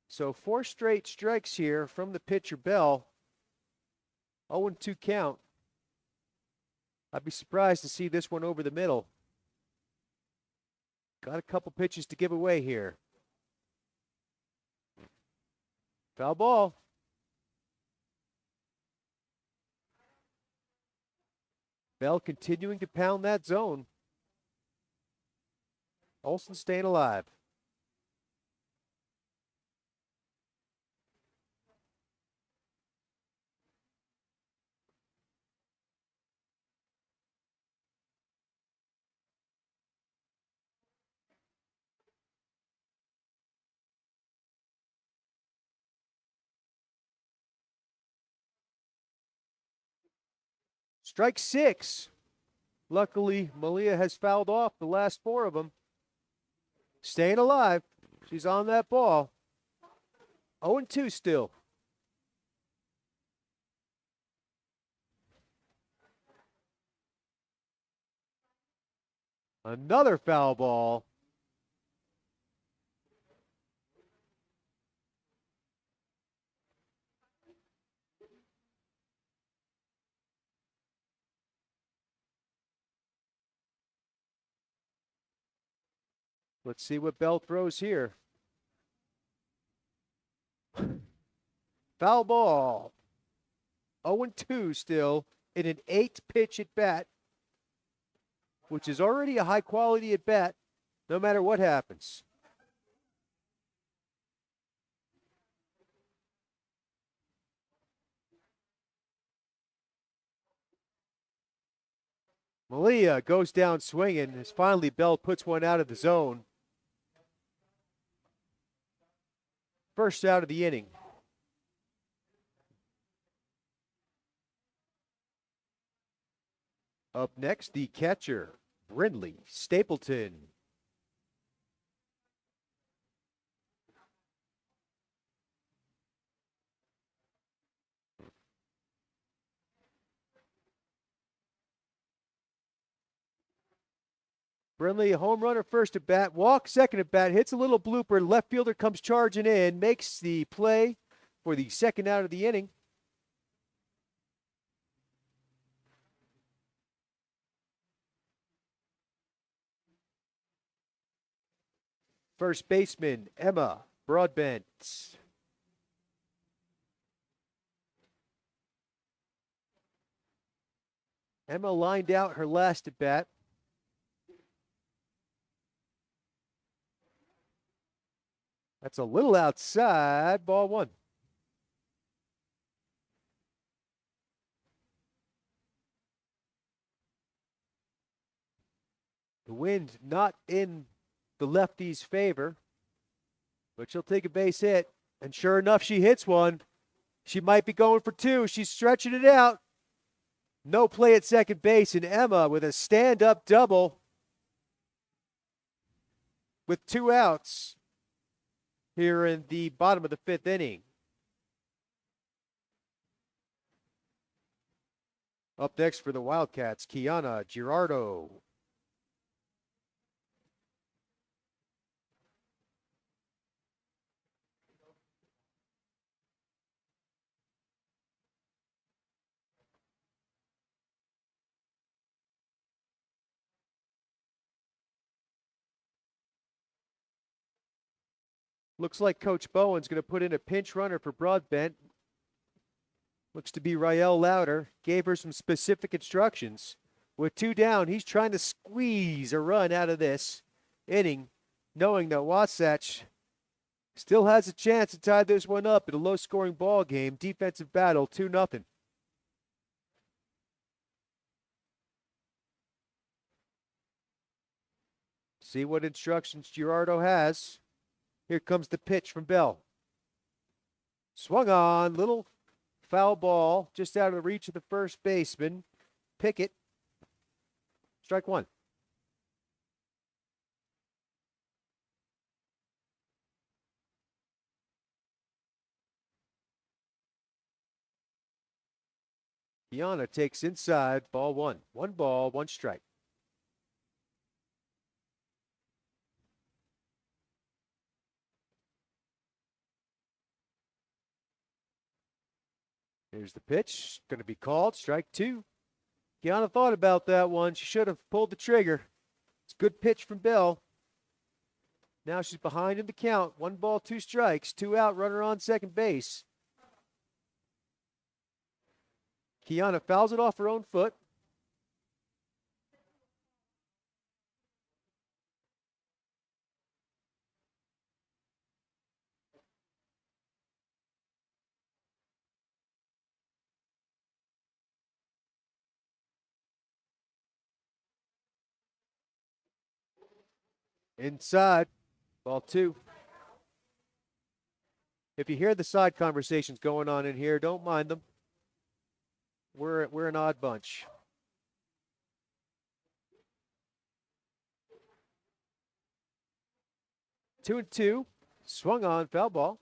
So 4 straight strikes here from the pitcher Bell. 0-2 count. I'd be surprised to see this one over the middle. Got a couple pitches to give away here. Foul ball. Bell continuing to pound that zone. Olsen staying alive. Strike 6. Luckily, Malia has fouled off the last 4 of them. Staying alive. She's on that ball. 0-2 still. Another foul ball. Let's see what Bell throws here. Foul ball. 0-2 still in an 8-pitch at bat, which is already a high quality at bat, no matter what happens. Malia goes down swinging as finally Bell puts one out of the zone. First out of the inning. Up next, the catcher, Brindley Stapleton. Brindley, a home runner first at bat, walk second at bat, hits a little blooper. Left fielder comes charging in, makes the play for the second out of the inning. First baseman, Emma Broadbent. Emma lined out her last at bat. That's a little outside, ball 1. The wind not in the lefty's favor, but she'll take a base hit. And sure enough, she hits one. She might be going for 2. She's stretching it out. No play at second base, and Emma with a stand-up double with 2 outs here in the bottom of the 5th inning. Up next for the Wildcats, Kiana Girardo. Looks like Coach Bowen's going to put in a pinch runner for Broadbent. Looks to be Rael Louder. Gave her some specific instructions. With 2 down, he's trying to squeeze a run out of this inning, knowing that Wasatch still has a chance to tie this one up in a low-scoring ball game. Defensive battle, 2-0. See what instructions Girardo has. Here comes the pitch from Bell. Swung on, little foul ball, just out of the reach of the first baseman. Pickett. Strike 1. Kiana takes inside, ball 1. 1 ball, 1 strike. Here's the pitch. Going to be called. Strike 2. Kiana thought about that one. She should have pulled the trigger. It's a good pitch from Bell. Now she's behind in the count. 1 ball, 2 strikes, 2 out, runner on second base. Kiana fouls it off her own foot. Inside, ball 2. If you hear the side conversations going on in here, don't mind them. We're an odd bunch. 2-2, swung on, foul ball.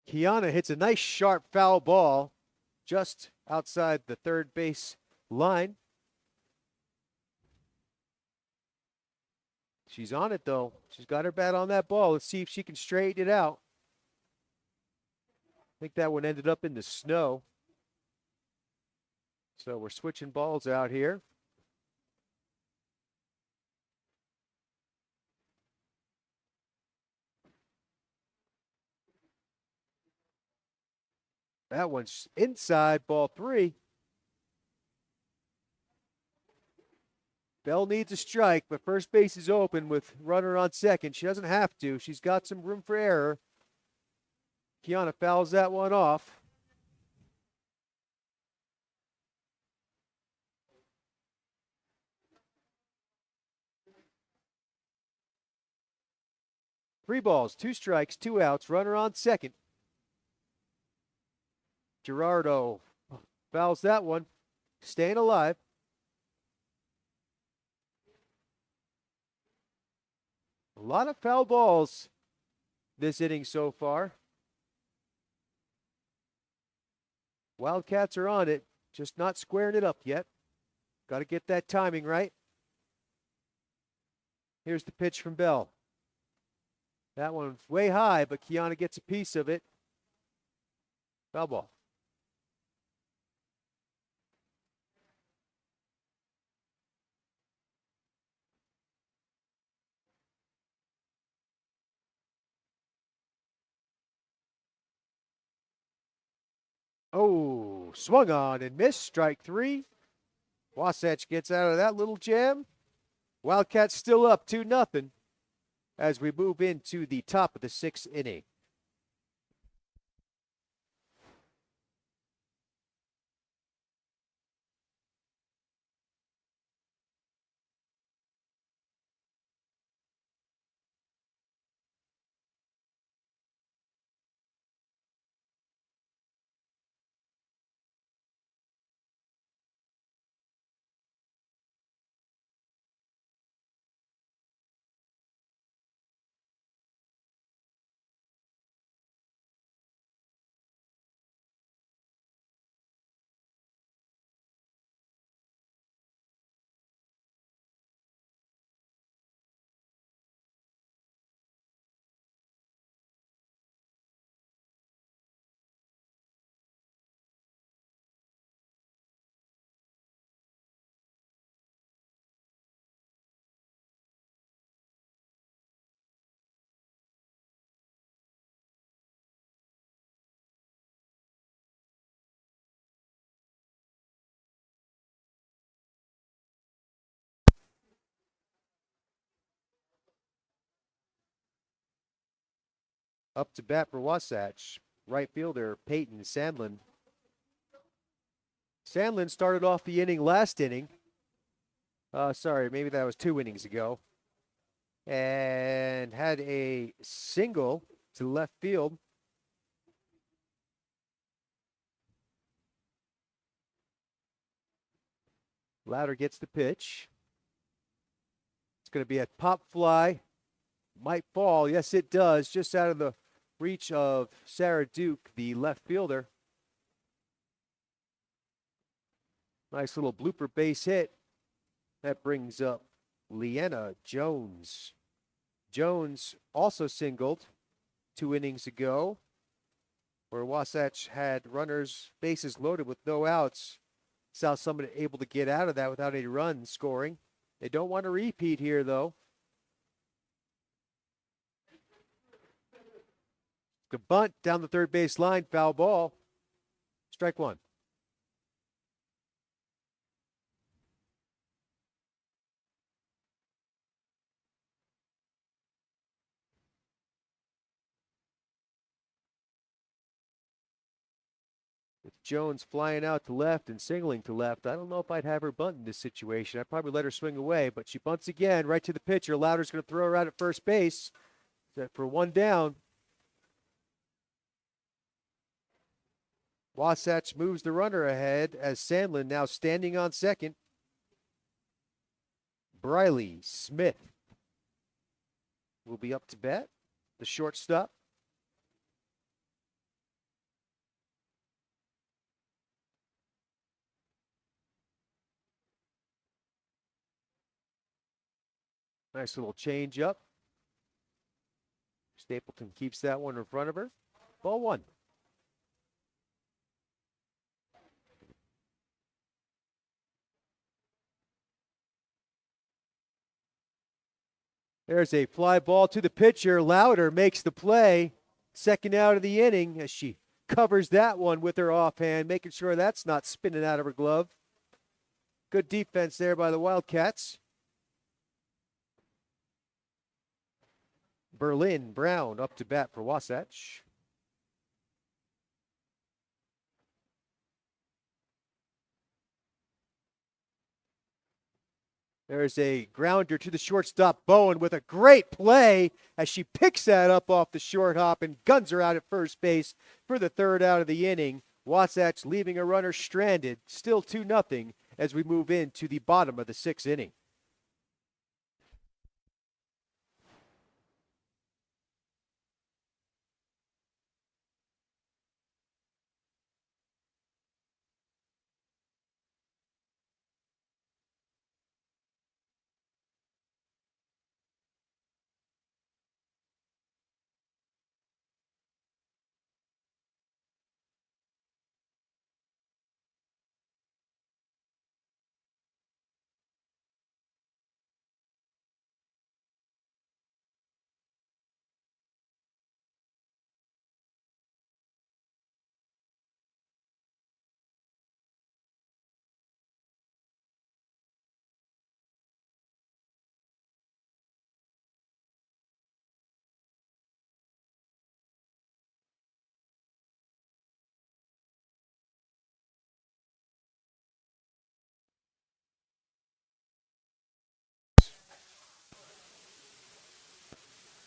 Kiana hits a nice sharp foul ball just outside the third base line. She's on it though. She's got her bat on that ball. Let's see if she can straighten it out. I think that one ended up in the snow. So we're switching balls out here. That one's inside, ball 3. Bell needs a strike, but first base is open with runner on second. She doesn't have to. She's got some room for error. Kiana fouls that one off. Three balls, 2 strikes, 2 outs, runner on second. Gerardo fouls that one, staying alive. A lot of foul balls this inning so far. Wildcats are on it, just not squaring it up yet. Got to get that timing right. Here's the pitch from Bell. That one's way high, but Kiana gets a piece of it. Foul ball. Oh, swung on and missed. Strike 3. Wasatch gets out of that little jam. Wildcats still up 2-0 as we move into the top of the 6th inning. Up to bat for Wasatch, right fielder Peyton Sandlin. Sandlin started off the inning last inning. Sorry, maybe that was 2 innings ago. And had a single to left field. Louder gets the pitch. It's going to be a pop fly. Might fall. Yes, it does. Just out of the reach of Sarah Duke, the left fielder. Nice little blooper base hit. That brings up Leanna Jones. Jones also singled 2 innings ago, where Wasatch had runners, bases loaded with no outs. South Summit able to get out of that without any runs scoring. They don't want to repeat here, though. The bunt down the third base line, foul ball. Strike one. With Jones flying out to left and singling to left, I don't know if I'd have her bunt in this situation. I'd probably let her swing away, but she bunts again right to the pitcher. Louder's going to throw her out at first base. Set for 1 down. Wasatch moves the runner ahead as Sandlin now standing on second. Briley Smith will be up to bat, the shortstop. Nice little change up. Stapleton keeps that one in front of her. Ball one. There's a fly ball to the pitcher. Louder makes the play. Second out of the inning as she covers that one with her offhand, making sure that's not spinning out of her glove. Good defense there by the Wildcats. Berlin Brown up to bat for Wasatch. There's a grounder to the shortstop, Bowen, with a great play as she picks that up off the short hop and guns her out at first base for the third out of the inning. Wasatch leaving a runner stranded, still 2-0 as we move into the bottom of the 6th inning.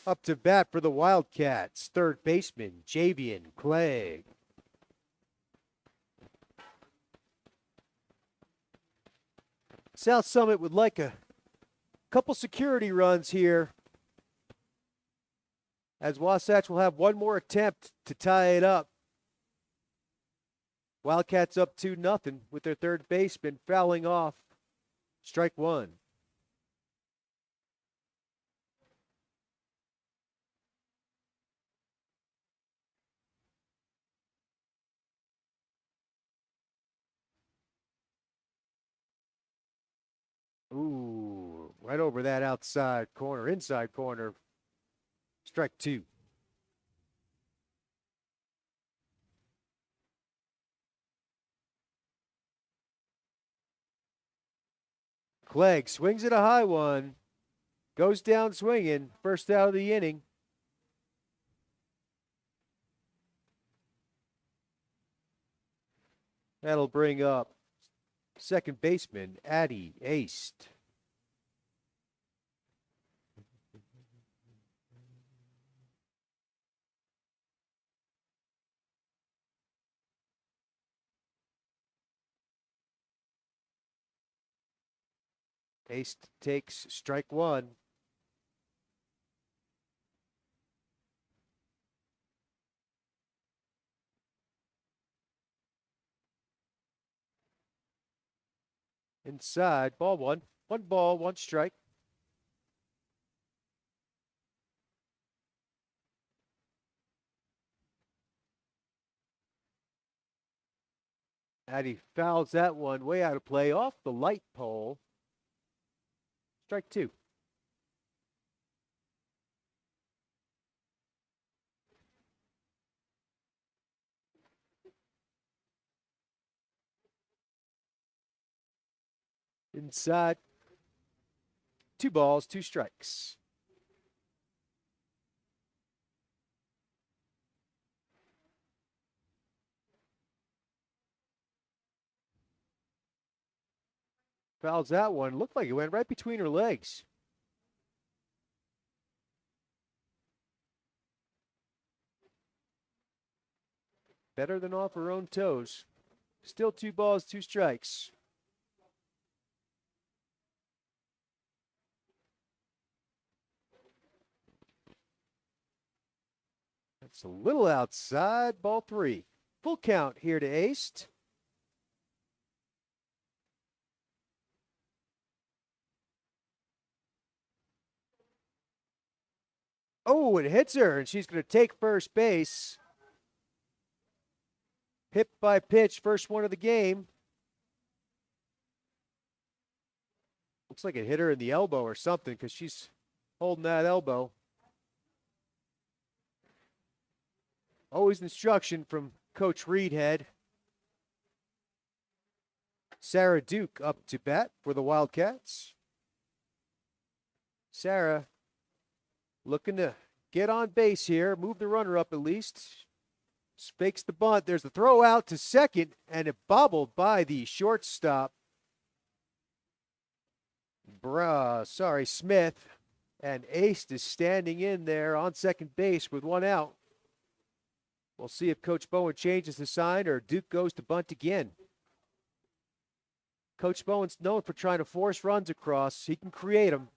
Up to bat for the Wildcats, third baseman, Javian Clegg. South Summit would like a couple security runs here, as Wasatch will have one more attempt to tie it up. Wildcats up 2-0 with their third baseman fouling off. Strike one. Ooh, right over that outside corner, inside corner. Strike two. Clegg swings at a high one, goes down swinging, first out of the inning. That'll bring up second baseman Addie Aist. Aist takes strike one. Inside, ball one. 1 ball, 1 strike. And he fouls that one way out of play off the light pole. Strike two. Inside. 2 balls, 2 strikes. Fouls that one. Looked like it went right between her legs. Better than off her own toes. Still 2 balls, 2 strikes. That's a little outside. Ball 3. Full count here to Aced. Oh, it hits her, and she's going to take first base. Hit by pitch, first one of the game. Looks like it hit her in the elbow or something because she's holding that elbow. Always instruction from Coach Reedhead. Sarah Duke up to bat for the Wildcats. Sarah looking to get on base here, move the runner up at least. Fakes the bunt. There's the throw out to second, and it bobbled by the shortstop. Smith. And Ace is standing in there on second base with 1 out. We'll see if Coach Bowen changes the sign or Duke goes to bunt again. Coach Bowen's known for trying to force runs across. He can create them.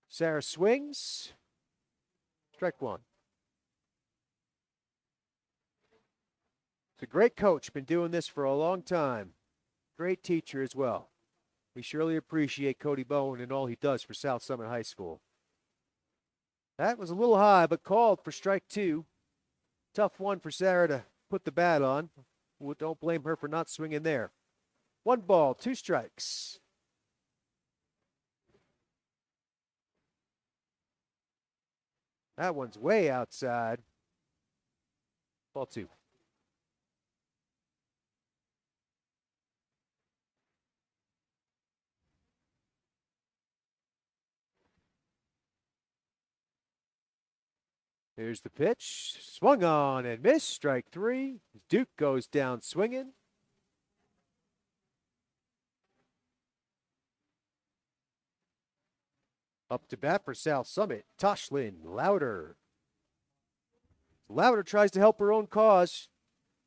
Sarah swings. Strike 1. He's a great coach. Been doing this for a long time. Great teacher as well. We surely appreciate Cody Bowen and all he does for South Summit High School. That was a little high, but called for strike 2. Tough one for Sarah to put the bat on. Don't blame her for not swinging there. 1 ball, 2 strikes. That one's way outside. Ball 2. Here's the pitch. Swung on and missed. Strike 3. Duke goes down swinging. Up to bat for South Summit, Toshlin Louder. Louder tries to help her own cause.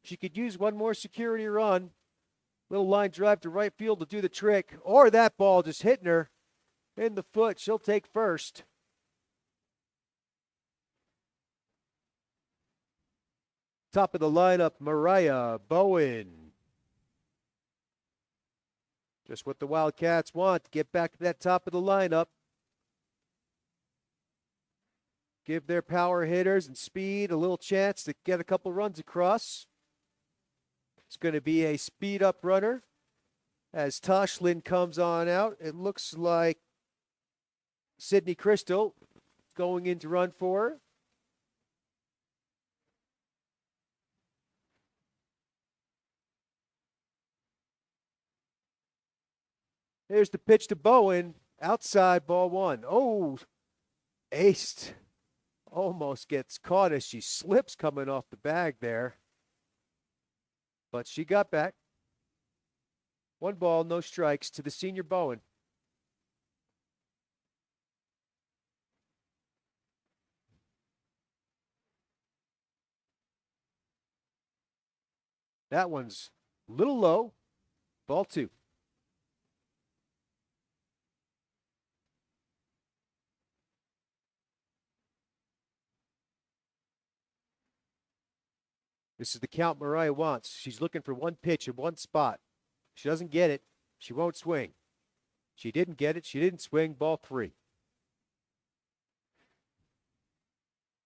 She could use one more security run. Little line drive to right field to do the trick. Or that ball just hitting her in the foot. She'll take first. Top of the lineup, Mariah Bowen. Just what the Wildcats want to get back to that top of the lineup. Give their power hitters and speed a little chance to get a couple runs across. It's going to be a speed up runner as Toshlin comes on out. It looks like Sydney Crystal going in to run for her. Here's the pitch to Bowen. Outside, ball 1. Oh, aced. Almost gets caught as she slips coming off the bag there. But she got back. 1 ball, no strikes to the senior Bowen. That one's a little low. Ball 2. This is the count Mariah wants. She's looking for 1 pitch in 1 spot. She doesn't get it. She won't swing. She didn't get it. She didn't swing. Ball 3.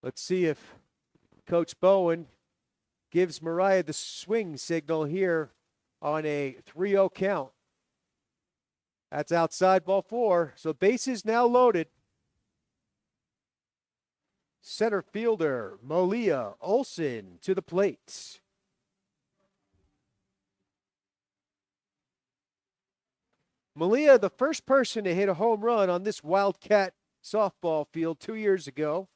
Let's see if Coach Bowen gives Mariah the swing signal here on a 3-0 count. That's outside ball 4. So bases now loaded. Center fielder Malia Olson to the plate. Malia, the first person to hit a home run on this Wildcat softball field 2 years ago.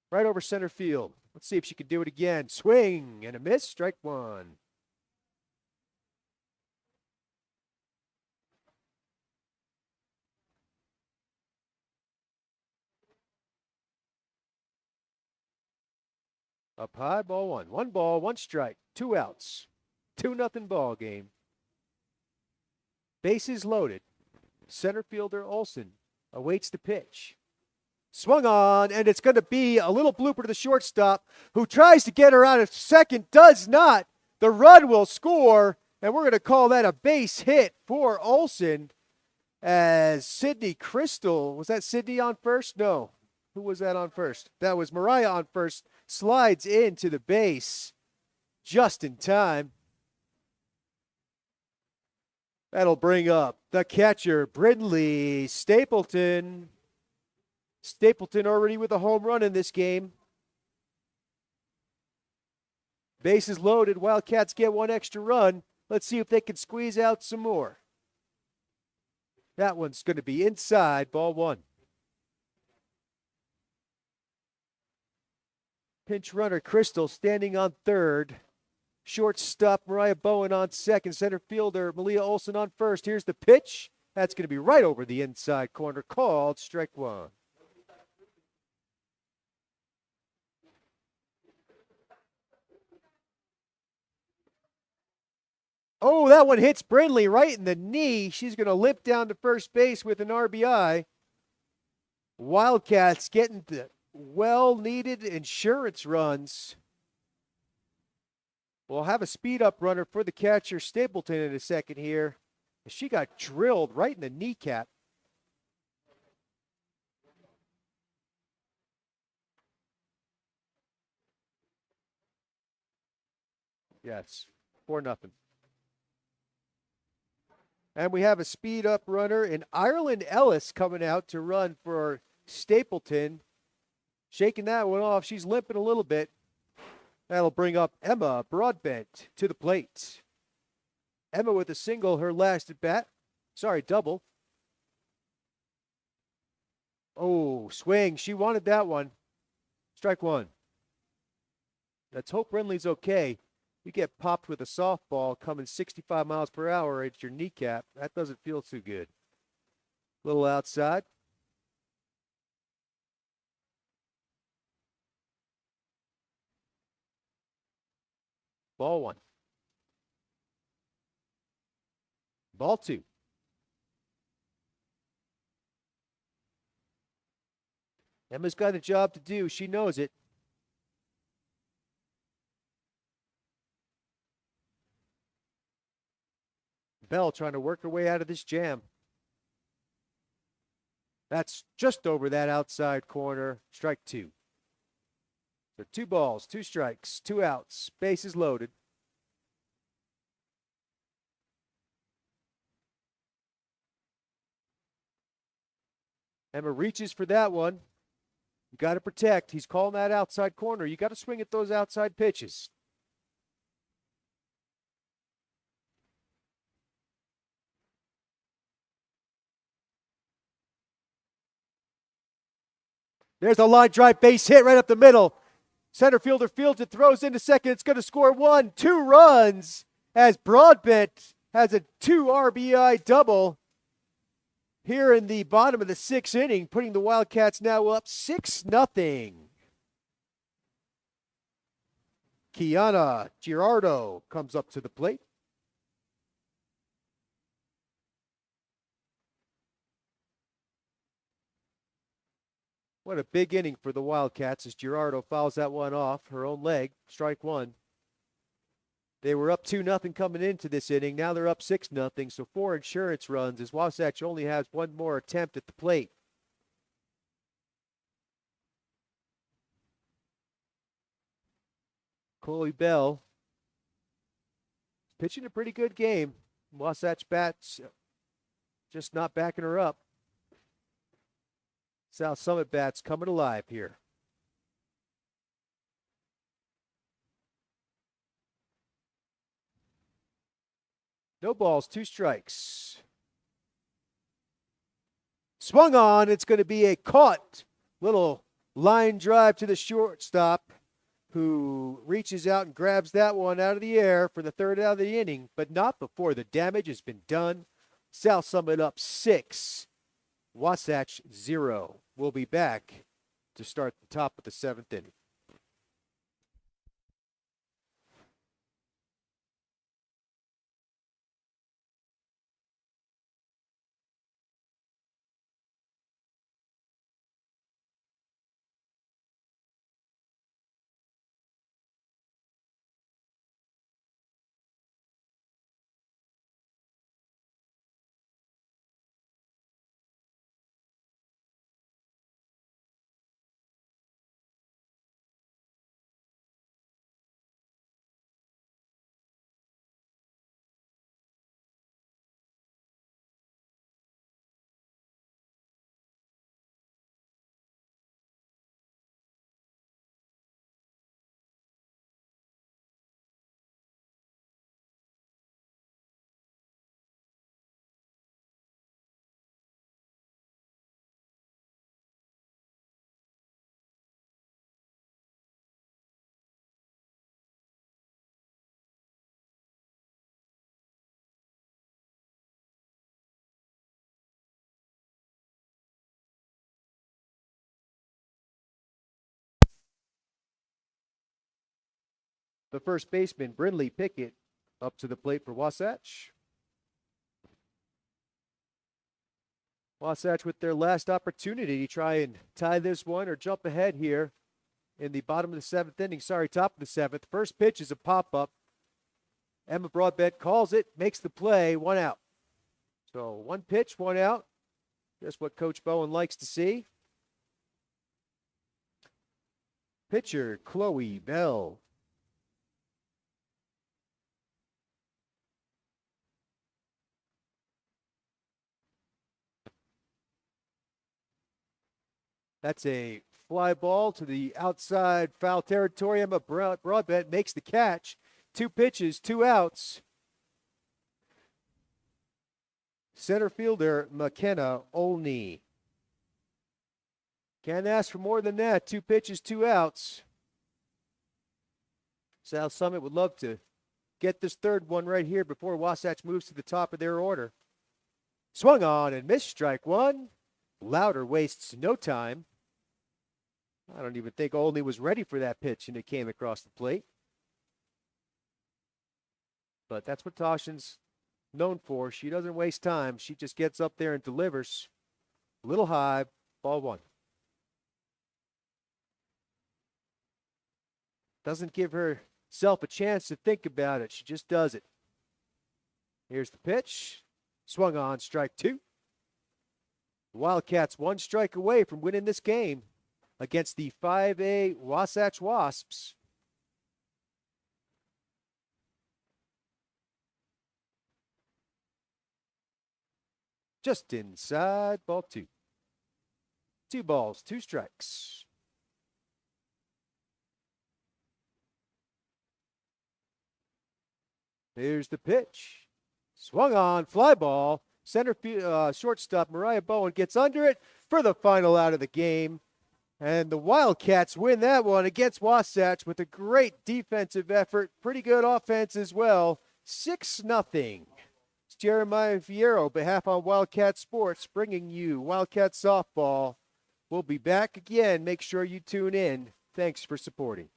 Right over center field. Let's see if she can do it again. Swing and a miss. Strike 1. Up high, ball 1. 1 ball, 1 strike, 2 outs. 2-0 ball game. Bases loaded. Center fielder Olson awaits the pitch. Swung on, and it's going to be a little blooper to the shortstop, who tries to get her out of second, does not. The run will score, and we're going to call that a base hit for Olson. As Sydney Crystal, was that Sydney on first? No. Who was that on first? That was Mariah on first. Slides into the base just in time. That'll bring up the catcher, Brindley Stapleton. Stapleton already with a home run in this game. Bases loaded. Wildcats get 1 extra run. Let's see if they can squeeze out some more. That one's going to be inside, ball 1. Pinch runner Crystal standing on third. Shortstop Mariah Bowen on second. Center fielder Malia Olson on first. Here's the pitch. That's going to be right over the inside corner. Called strike 1. Oh, that one hits Brindley right in the knee. She's going to limp down to first base with an RBI. Wildcats getting the well-needed insurance runs. We'll have a speed-up runner for the catcher, Stapleton, in a second here. She got drilled right in the kneecap. Yes, 4-0. And we have a speed-up runner in Ireland Ellis coming out to run for Stapleton. Shaking that one off. She's limping a little bit. That'll bring up Emma Broadbent to the plate. Emma with a single, her last at bat. Sorry, double. Oh, swing. She wanted that one. Strike 1. Let's hope Brindley's okay. You get popped with a softball coming 65 miles per hour at your kneecap. That doesn't feel too good. Little outside. Ball 1. Ball 2. Emma's got a job to do. She knows it. Bell trying to work her way out of this jam. That's just over that outside corner. Strike 2. So 2 balls, 2 strikes, 2 outs. Bases loaded. Emma reaches for that one. You got to protect. He's calling that outside corner. You got to swing at those outside pitches. There's a line drive base hit right up the middle. Center fielder fields it, throws into second. It's going to score 1, 2 runs as Broadbent has a 2 RBI double here in the bottom of the 6th inning, putting the Wildcats now up 6-0. Kiana Girardo comes up to the plate. What a big inning for the Wildcats as Girardo fouls that one off her own leg. Strike 1. They were up 2-0 coming into this inning. Now they're up 6-0, so 4 insurance runs as Wasatch only has 1 more attempt at the plate. Chloe Bell pitching a pretty good game. Wasatch bats just not backing her up. South Summit bats coming alive here. No balls, 2 strikes. Swung on. It's going to be a caught little line drive to the shortstop, who reaches out and grabs that one out of the air for the 3rd out of the inning, but not before the damage has been done. South Summit up 6, Wasatch 0. We'll be back to start the top of the 7th inning. The first baseman, Brindley Pickett, up to the plate for Wasatch. Wasatch with their last opportunity to try and tie this one or jump ahead here in the bottom of the 7th inning. Top of the 7th. First pitch is a pop-up. Emma Broadbent calls it, makes the play, 1 out. So 1 pitch, 1 out. Just what Coach Bowen likes to see. Pitcher, Chloe Bell. That's a fly ball to the outside foul territory. Emma Broadbent makes the catch. 2 pitches, 2 outs. Center fielder, McKenna Olney. Can't ask for more than that. 2 pitches, 2 outs. South Summit would love to get this 3rd one right here before Wasatch moves to the top of their order. Swung on and missed, strike 1. Louder wastes no time. I don't even think Olney was ready for that pitch, and it came across the plate. But that's what Toshin's known for. She doesn't waste time. She just gets up there and delivers. A little high, ball 1. Doesn't give herself a chance to think about it. She just does it. Here's the pitch. Swung on, strike 2. The Wildcats 1 strike away from winning this game against the 5A Wasatch Wasps. Just inside, ball 2. 2 balls, 2 strikes. Here's the pitch. Swung on, fly ball. Shortstop Mariah Bowen gets under it for the final out of the game. And the Wildcats win that one against Wasatch with a great defensive effort. Pretty good offense as well. 6-0. It's Jeremiah Fierro, behalf on Wildcat Sports, bringing you Wildcat Softball. We'll be back again. Make sure you tune in. Thanks for supporting.